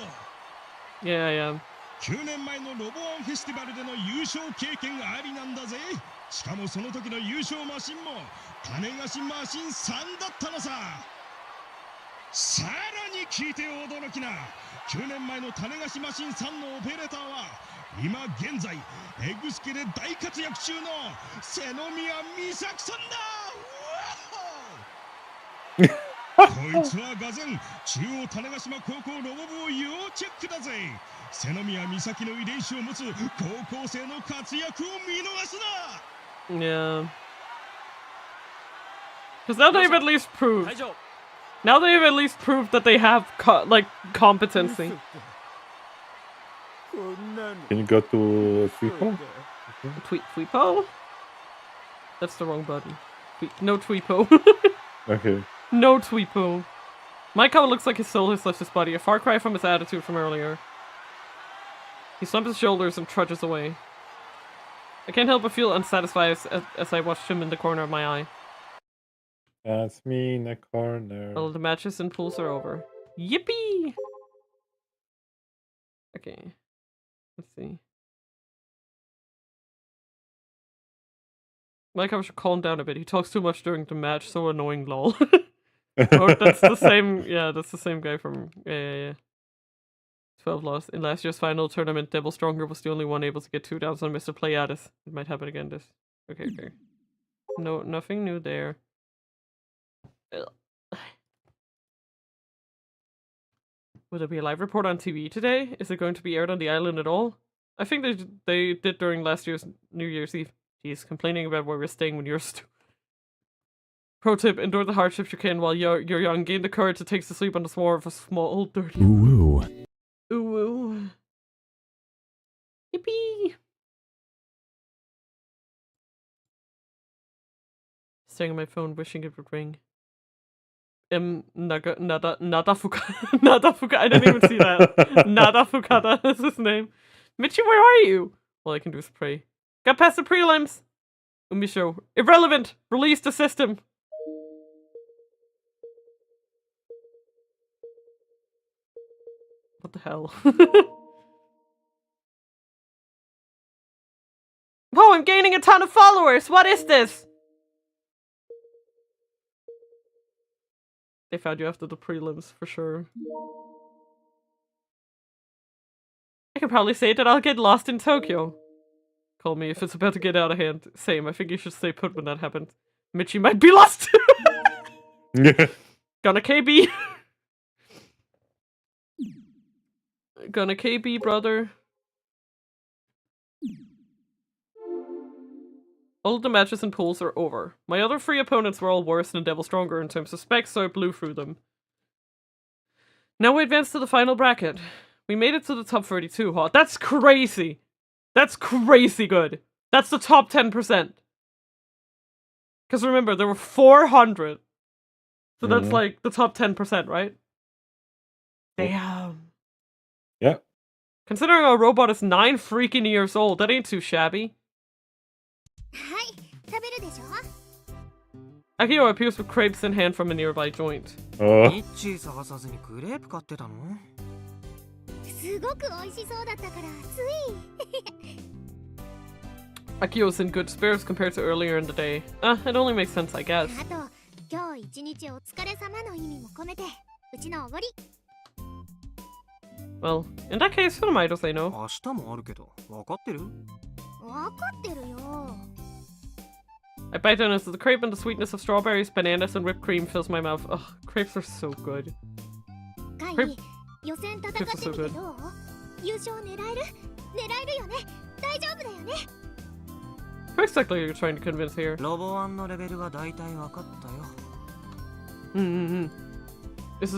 Yeah. 9年前のロボワンフェスティバルでの優勝経験ありなんだぜ。しかもその時の優勝マシンも種子島新3だったのさ。さらに聞いて驚きな。9年前の種子島新3のオペレーターは今現在エグスケで大活躍中の瀬宮美咲さんだ。こいつはがぜん中央種子島高校ロボ部を要チェックだぜ。瀬宮美咲の遺伝子を持つ高校生の活躍を見逃すな。Yeah. Because now they've at least proved... Now they've at least proved that they have, competency. Can you go to Tweepo? Tweepo? That's the wrong button. No Tweepo. Okay. No Tweepo. Maikawa looks like his soul has left his body, a far cry from his attitude from earlier. He slumps his shoulders and trudges away. I can't help but feel unsatisfied as I watched him in the corner of my eye. That's me in the corner. All the matches and pools are over. Yippee! Okay. Let's see. Maikawa should calm down a bit. He talks too much during the match. So annoying, lol. Oh, that's the same. Yeah, that's the same guy from... Yeah. 12 lost. In last year's final tournament, Devil Stronger was the only one able to get 2 downs on Mr. Pleiades. It might happen again this. Okay. No, nothing new there. Will there be a live report on TV today? Is it going to be aired on the island at all? I think they did during last year's New Year's Eve. Jeez, complaining about where we're staying when you're Pro tip, endure the hardships you can while you're young. Gain the courage it takes to sleep on the floor of a small, dirty... Ooh. Ooh. Yippee! Staring at my phone, wishing it would ring. Nada Fukada. I didn't even see that. Nada Fukada is his name. Michi, where are you? All I can do is pray. Got past the prelims. Umisho. Irrelevant. Release the system. What the hell? Oh, I'm gaining a ton of followers! What is this? They found you after the prelims, for sure. I can probably say that I'll get lost in Tokyo. Call me if it's about to get out of hand. Same, I think you should stay put when that happens. Michi might be lost! Gonna KB! Gonna KB, brother. All of the matches and pools are over. My other 3 opponents were all worse than Devil Stronger in terms of specs, so I blew through them. Now we advance to the final bracket. We made it to the top 32, huh? That's crazy! That's crazy good! That's the top 10%! Because remember, there were 400. So that's like the top 10%, right? Damn. Yeah. Considering our robot is 9 freaking years old, that ain't too shabby. Akio appears with crepes in hand from a nearby joint. Akio's in good spirits compared to earlier in the day. It only makes sense, I guess. Well, in that case, who am I to say no? I bite down into the crepe and the sweetness of strawberries, bananas, and whipped cream fills my mouth. Ugh, crepes are so good. カイ Crepe- 予選戦ってみてどう？優勝狙える？狙えるよね？大丈夫だよね？ Crepes like you're trying to convince here. ロボ1のレベルが大体分かったよ。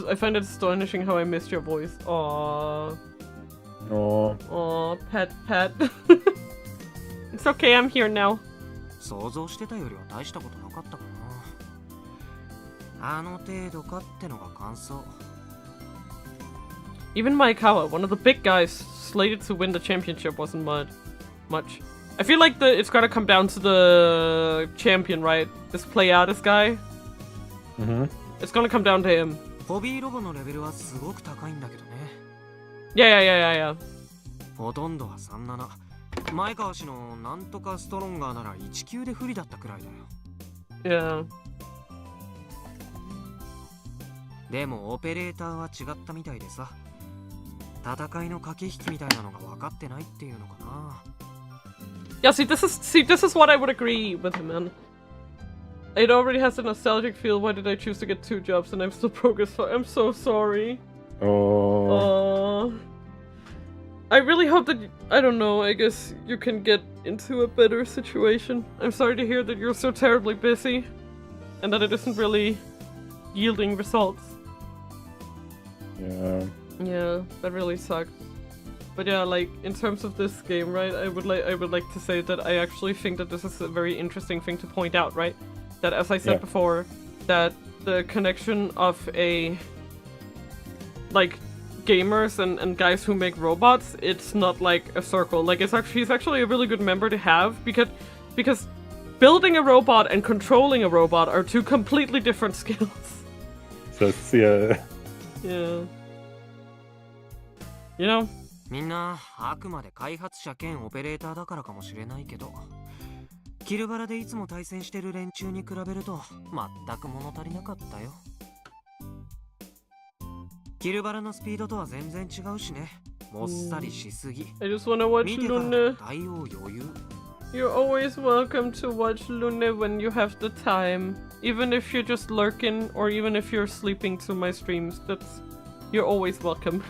I find it astonishing how I missed your voice. Aww. Aww, pet. It's okay, I'm here now. 想像してたよりは大したことなかったかな。あの程度かってのが感想。Even Maekawa, one of the big guys slated to win the championship, wasn't much. I feel like it's gotta come down to the champion, right? This Pleiades guy. It's gonna come down to him. ホビーロボのレベルはすごく高いんだけどね。Yeah. ほとんどは37。前川氏のなんとかストロンガーなら1級で不利だったくらいだよ。Yeah. でもオペレーターは違ったみたいでさ。戦いの駆け引きみたいなのが分かってないっていうのかな。Yeah, see, this is what I would agree with him, man. It already has a nostalgic feel. Why did I choose to get 2 jobs and I'm still progress? I'm so sorry. I really hope that, I don't know, I guess you can get into a better situation. I'm sorry to hear that you're so terribly busy and that it isn't really yielding results. Yeah, that really sucks. But yeah, like, in terms of this game, right, I would like to say that I actually think that this is a very interesting thing to point out, right? That, as I said before, that the connection of like, gamers and guys who make robots, it's not like a circle. Like, he's actually a really good member to have, because building a robot and controlling a robot are 2 completely different skills. So, yeah. Yeah. You know? みんなあくまで開発者兼オペレーターだからかもしれないけど、キルバラでいつも対戦してる連中に比べると全く物足りなかったよ。キルバラのスピードとは全然違うしね。もっさりしすぎ。I just wanna watch 見てから Lune. 対応余裕。 You're always welcome to watch Lune when you have the time. Even if you're just lurking or even if you're sleeping to my streams, you're always welcome.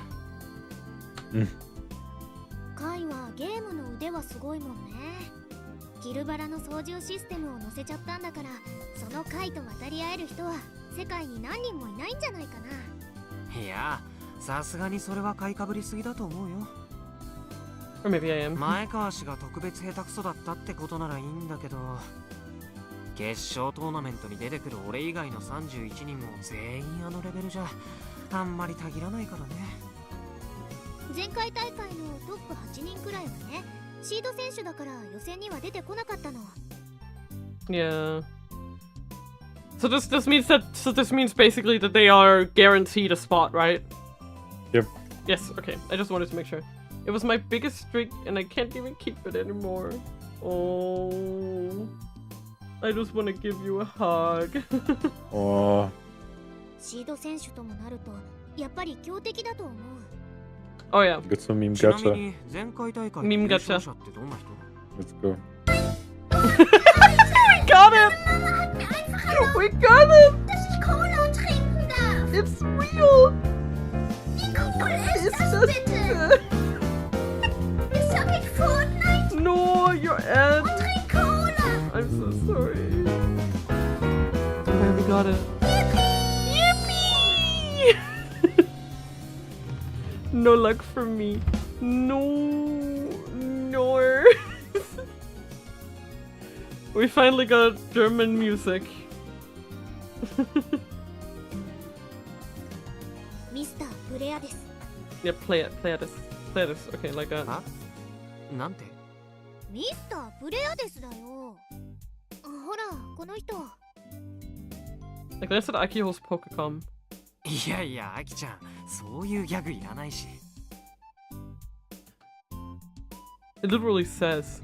カイはゲームの腕はすごいもんね。キルバラの操縦システムを載せちゃったんだから、そのカイと渡り合える人は世界に何人もいないんじゃないかな。いや、さすがにそれは買いかぶりすぎだと思うよ。Or maybe I am. 前川氏が特別下手くそだったってことならいいんだけど、決勝トーナメントに出てくる俺以外の31人も全員あのレベルじゃあんまりたぎらないからね。前回大会のトップ8人くらいはね、シード選手だから予選には出てこなかったの。Yeah. So this means basically that they are guaranteed a spot, right? Yep. Yes, okay. I just wanted to make sure. It was my biggest streak and I can't even keep it anymore. Oh. I just want to give you a hug. シード選手ともなるとやっぱり強敵だと思う。Oh yeah. Get some meme ちなみ gacha. に前回大会 Meme 優 gacha 勝者ってどんな人？ Let's go. We got it! We got it! Dass ich Cola trinken darf. It's real! Wie cool ist das bitte? Ist doch nicht Fortnite. No, your aunt! Trink Cola. I'm so sorry. Okay, we got it. Yippee! No luck for me. No. We finally got German music. Mr. プレアです。 Yeah, play this. Okay, like that. あ？なんて？ミスタープレアですだよ。ほら、この人。 Like that's at Akiho's Pokecom. いやいや、アキちゃん、そういうギャグいらないし。It literally says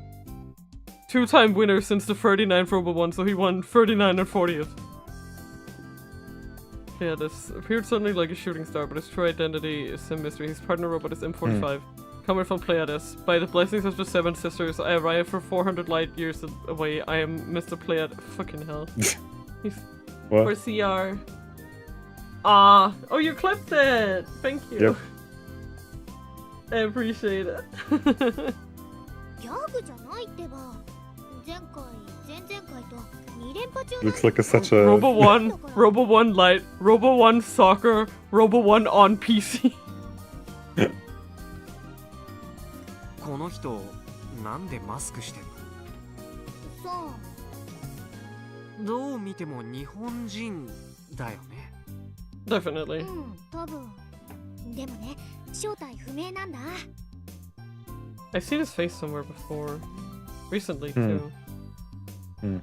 2-time winner since the 39th Robo one, so he won 39 and 40th. Yeah, this appeared suddenly like a shooting star, but his true identity is a mystery. His partner robot is M45. Coming from Pleiades. By the blessings of the Seven Sisters, I arrive for 400 light years away. I am Mr. Pleiad. Fucking hell. What? For CR. Ah. Oh, you clipped it! Thank you. Yep. I appreciate it. ギャグじゃないってば。前回、前々回と2連覇中なんだ。 Looks like such a. Robo 1, Robo 1 Lite, Robo 1 Soccer, Robo 1 on PC. この人なんでマスクしてんの？そう。どう見ても日本人だよね。Definitely. 多分。でもね、正体不明なんだ。I've seen his face somewhere before. Recently, Hmm. too. Hmm.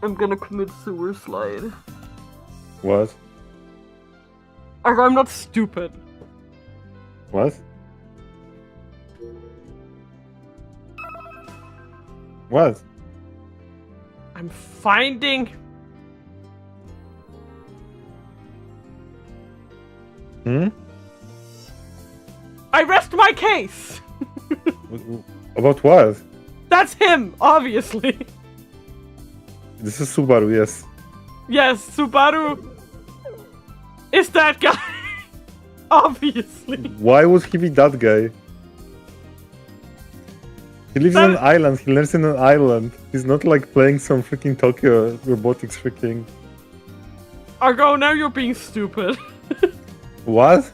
I'm gonna commit sewer slide. What? I'm not stupid. What? What? I'm finding... Hmm? I rest my case! About what? That's him, obviously. This is Subaru, yes. Yes, Subaru is that guy. Obviously. Why would he be that guy? He lives on an island, he lives in an island. He's not like playing some freaking Tokyo Robotics freaking... Argo, now you're being stupid. What?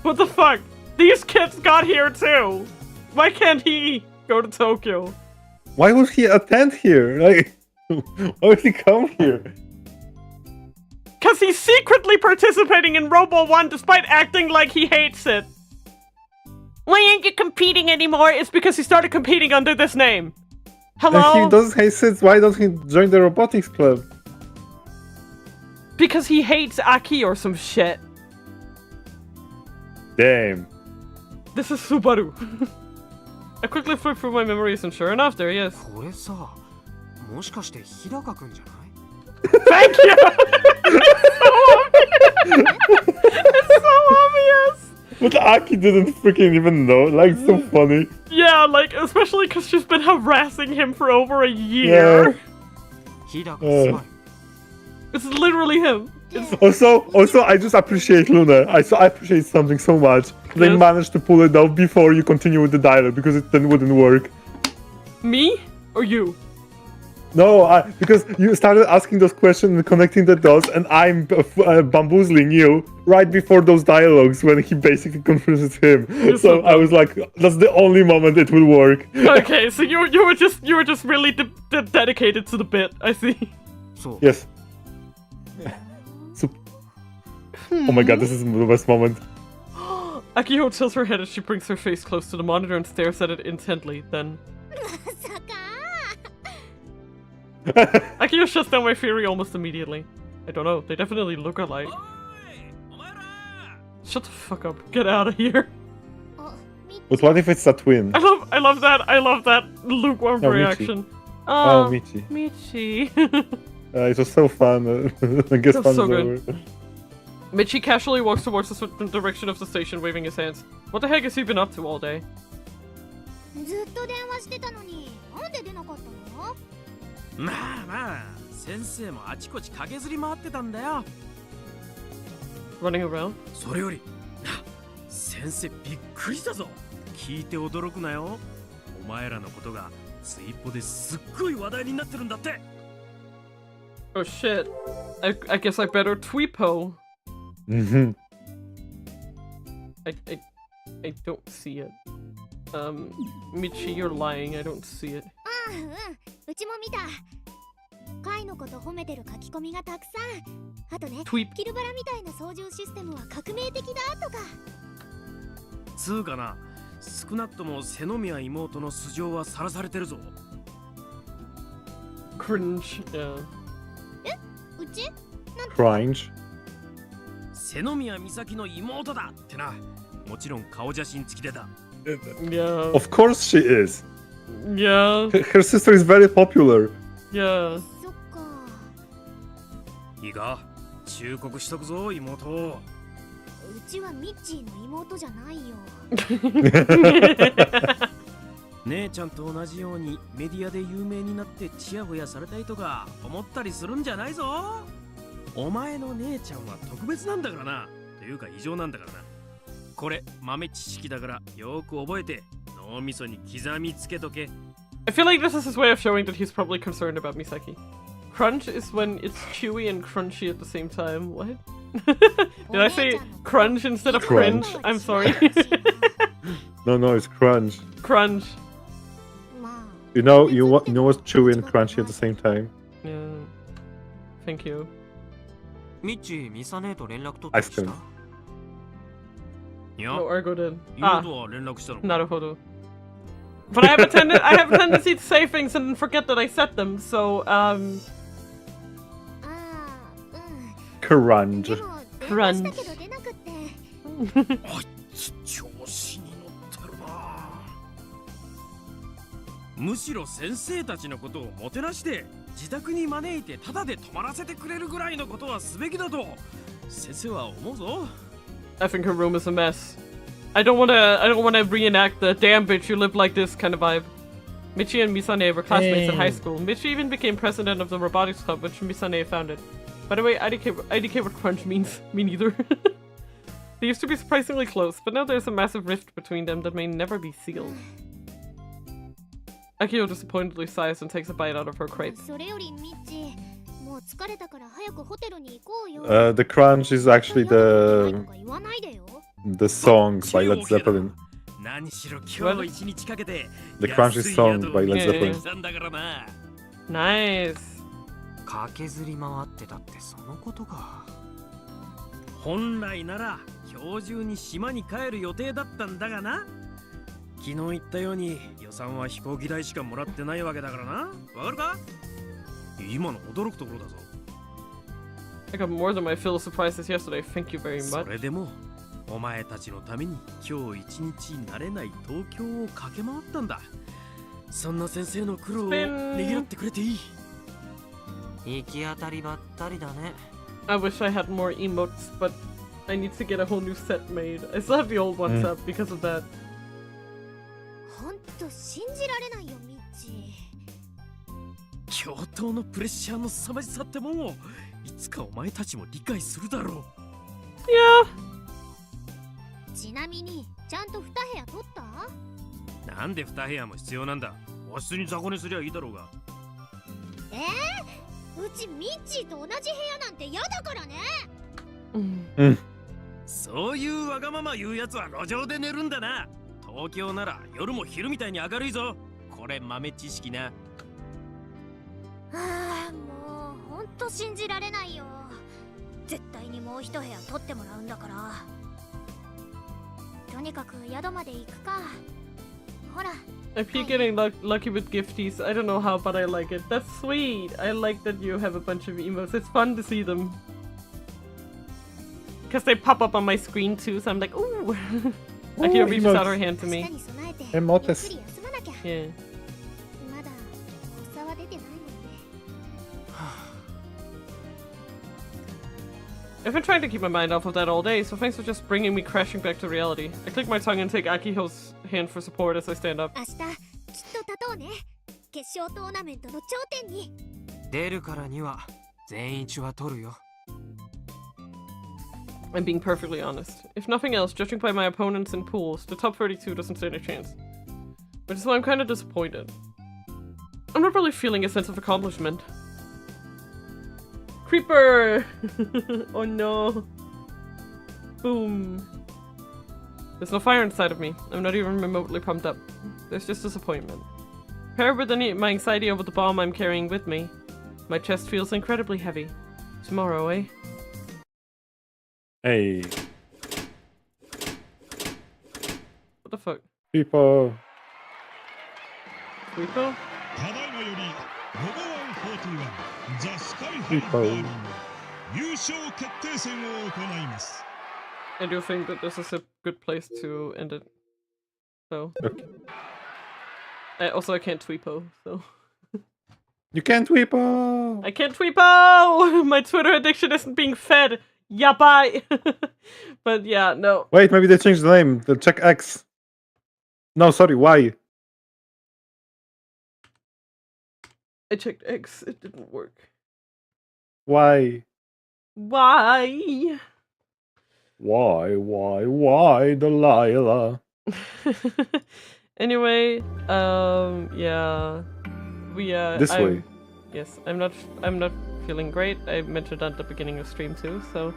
What the fuck? These kids got here too. Why can't he go to Tokyo? Why would he attend here? Like, why would he come here? Cause he's secretly participating in Robo 1 despite acting like he hates it. Why aren't you competing anymore? It's because he started competing under this name. Hello? And he does hate it, why don't he join the robotics club? Because he hates Aki or some shit. Damn. This is Subaru. I quickly flipped through my memories and sure enough, there he is. これさ、もしかして日高くんじゃない？ Thank you! It's so obvious! But Aki didn't freaking even know, like, so funny. Yeah, like, especially because she's been harassing him for over a year. Yeah. 日高すまん。 It's literally him. Also, I just appreciate Luna. I appreciate something so much. They Yes. managed to pull it off before you continue with the dialogue, because it then wouldn't work. Me? Or you? No, because you started asking those questions and connecting the dots, and I'm bamboozling you right before those dialogues when he basically confuses him. You're So so I was like, that's the only moment it will work. Okay, so you were just really dedicated to the bit. I see. そう。 Yes. So, oh my god, this is the best moment. Akio tilts her head as she brings her face close to the monitor and stares at it intently. Then まさか。 Akio shuts down my theory almost immediately. I don't know. They definitely look alike. おいお前ら Shut the fuck up. Get out of here. あ、み But what if it's a twin? I love that lukewarm Oh, Michi. reaction. Oh, Michi. Michi. It was so fun. I guess That's fun's so good. over. Michi casually walks towards the direction of the station, waving his hands. What the heck has he been up to all day? ずっと電話してたのに、なんで出なかったの？まあまあ先生もあちこち駆けずり回ってたんだよ。 Running around? それより先生びっくりしたぞ。聞いて驚くなよ。お前らのことがツイポですっごい話題になってるんだって。 Oh shit. I guess I better tweepo. Mm-hmm. I don't see it. Michi, you're lying. I don't see it. ああ、うん、うちも見た。カイのこと褒めてる書き込みがたくさん。あとね、 Tweep. キルバラみたいな操縦システムは革命的だとか。つうかな、少なくとも瀬宮妹の素性はさらされてるぞ。 Cringe. Yeah. うち？ Cringe. 瀬宮美咲の妹だってな。もちろん顔写真付きでだ。 Yeah. Of course she is. Yeah. Her sister is very popular. Yeah. そっか。いいか、忠告しとくぞ妹。うちはミッチーの妹じゃないよ。姉ちゃんと同じようにメディアで有名になってチヤホヤされたいとか思ったりするんじゃないぞ。お前の姉ちゃんは特別なんだからな。というか異常なんだからな。これ豆知識だからよく覚えて脳みそに刻みつけとけ。I feel like this is his way of showing that he's probably concerned about Misaki. Crunch is when it's chewy and crunchy at the same time. What? Did I say crunch instead of cringe? I'm sorry. No, it's crunch. Crunch. まあ You know what's chewy and crunchy at the same time? Yeah. Thank you. ミッチー、ミサ姉と連絡取ったりした Ice cream. いや、 No, Argo did. Ah, 妹は連絡したのか。 naruhodo. But I have a tendency to say things and forget that I said them, so, ああ、うん。 Crunch. でも電話したけど出なくって。あいつ調子に乗ってるな。むしろ先生たちのことをもてなして自宅に招いてタダで泊まらせてくれるぐらいのことはすべきだと先生は思うぞ。 I think her room is a mess. I don't wanna reenact the damn bitch you live like this kind of vibe. Michi and Misane were classmates at high school. Michi even became president of the Robotics Club, which Misane founded. By the way, IDK what crunch means. Me neither. They used to be surprisingly close, but now there's a massive rift between them that may never be sealed. Akio disappointedly sighs and takes a bite out of her crepe. それよりミッチー、もう疲れたから早くホテルに行こうよ。 The crunch is actually 言わないでよ。 the songs by Led Zeppelin. 何しろ今日一日かけて The crunch is song by Led Zeppelin. なんだからな。 Nice. 駆けずり回ってたってそのことか。本来なら今日中に島に帰る予定だったんだがな。昨日言ったように予算は飛行機代しかもらってないわけだからな。わかるか？今の驚くところだぞ。 I got more than my fill of surprises yesterday. Thank you very そ much. れでもお前たちのために今日一日慣れない東京を駆け回ったんだ。そんな先生の苦労をねぎらってくれていい。行き当たりばったりだね。 I wish I had more emotes, but I need to get a whole new set made. I still have the old ones up because of that. ほんと信じられないよ、ミッチー。教頭のプレッシャーの凄まじさってもんをいつかお前たちも理解するだろう。 Yeah. ちなみにちゃんと2部屋取った？なんで2部屋も必要なんだ。和室に雑魚寝すりゃいいだろうが。うちミッチーと同じ部屋なんて嫌だからね。そういうわがまま言うやつは路上で寝るんだな。東京なら夜も昼みたいに明るいぞ。これ豆知識な。ああ、もうほんと信じられないよ。絶対にもう1部屋取ってもらうんだから。とにかく宿まで行くか。ほら。 I keep getting lucky with gifties. I don't know how, but I like it. That's sweet. I like that you have a bunch of emotes. It's fun to see them. Because they pop up on my screen too, so I'm like, ooh. Akira reaches out her hand to me. Emotes. Yeah. まだ発作は出てないもんね。 I've been trying to keep my mind off of that all day, so thanks for just bringing me crashing back to reality. I click my tongue and take Akiho's hand for support as I stand up. 明日きっと立とうね。決勝トーナメントの頂点に。出るからには全一は取るよ。 I'm being perfectly honest. If nothing else, judging by my opponents in pools, the top 32 doesn't stand a chance. Which is why I'm kind of disappointed. I'm not really feeling a sense of accomplishment. Creeper! Oh no. Boom. There's no fire inside of me. I'm not even remotely pumped up. There's just disappointment. Paired with my anxiety over the bomb I'm carrying with me, my chest feels incredibly heavy. Tomorrow, eh? Hey, What the fuck? people. Creeper? ただいまよりロボワン41ザ・スカイハイピーポーバール優勝決定戦を行います。 I do think that this is a good place to end it. So. Okay. I can't tweepo, so. You can't weepo! I can't weepo! My Twitter addiction isn't being fed. Yeah, bye. But yeah, no. Wait, maybe they changed the name. The check X. No, sorry, Y. I checked X. It didn't work. Why? Why? Why, Delilah? Anyway, yeah. This way. Yes, I'm not feeling great. I mentioned that at the beginning of stream too, so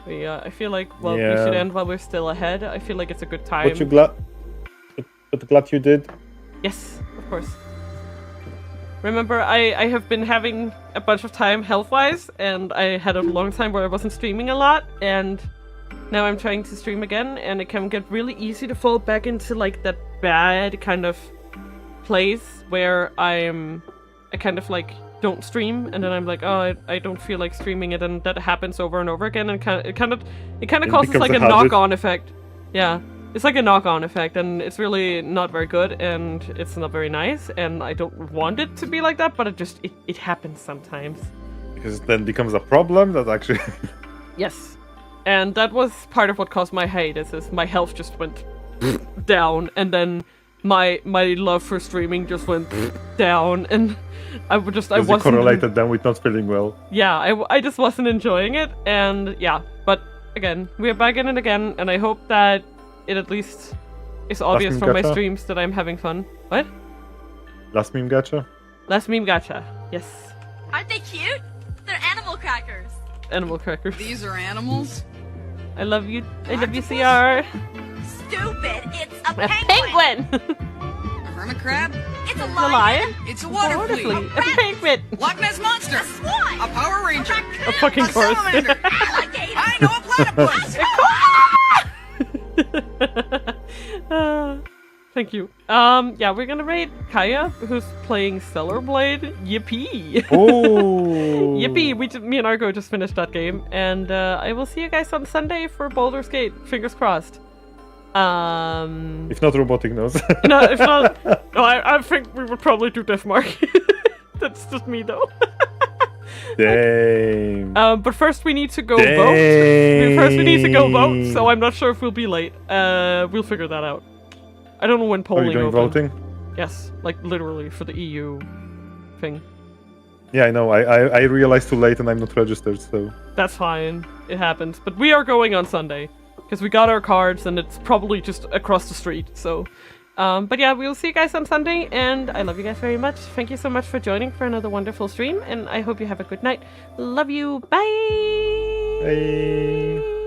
I feel like, well, we should end while we're still ahead. I feel like it's a good time. But glad you did? Yes, of course. Remember, I have been having a bunch of time health-wise, and I had a long time where I wasn't streaming a lot, and now I'm trying to stream again, and it can get really easy to fall back into like that bad kind of place where I kind of like don't stream, and then I'm like, oh, I don't feel like streaming it, and that happens over and over again, and it kind of causes like a knock-on effect. Yeah. It's like a knock-on effect, and it's really not very good, and it's not very nice, and I don't want it to be like that, but it happens sometimes. Because it then becomes a problem that actually... Yes. And that was part of what caused my hiatus, is my health just went down, and then my love for streaming just went down, and I wasn't... correlated then with not feeling well. Yeah, I just wasn't enjoying it, and yeah. But again, we're back in it again, and I hope that it at least is obvious from my streams that I'm having fun. What? Last meme gacha? Last meme gacha, yes. Aren't they cute? They're animal crackers. Animal crackers. These are animals? I love you. I love you, CR. Stupid! It's a penguin! A hermit crab? It's a lion? It's a water flea. It's a penguin! Loch Ness monster. A swan. A Power Ranger. A fucking horse. Salamander. Alligator. I know a platypus. Thank you. Yeah, we're gonna raid Kaya, who's playing Stellar Blade. Yippee! Oh! Yippee! Me and Argo just finished that game, and I will see you guys on Sunday for Baldur's Gate. Fingers crossed. If not, Robotic knows. No, if not, no, I think we would probably do Deathmark. That's just me, though. Dang. But first we need to go vote. First we need to go vote, so I'm not sure if we'll be late. We'll figure that out. I don't know when polling Are you going voting? Yes, like literally for the EU thing. Yeah, I know. I realized too late and I'm not registered, so... That's fine. It happens. But we are going on Sunday. Because we got our cards and it's probably just across the street, so... but yeah, we'll see you guys on Sunday, and I love you guys very much. Thank you so much for joining for another wonderful stream, and I hope you have a good night. Love you. Bye! Bye!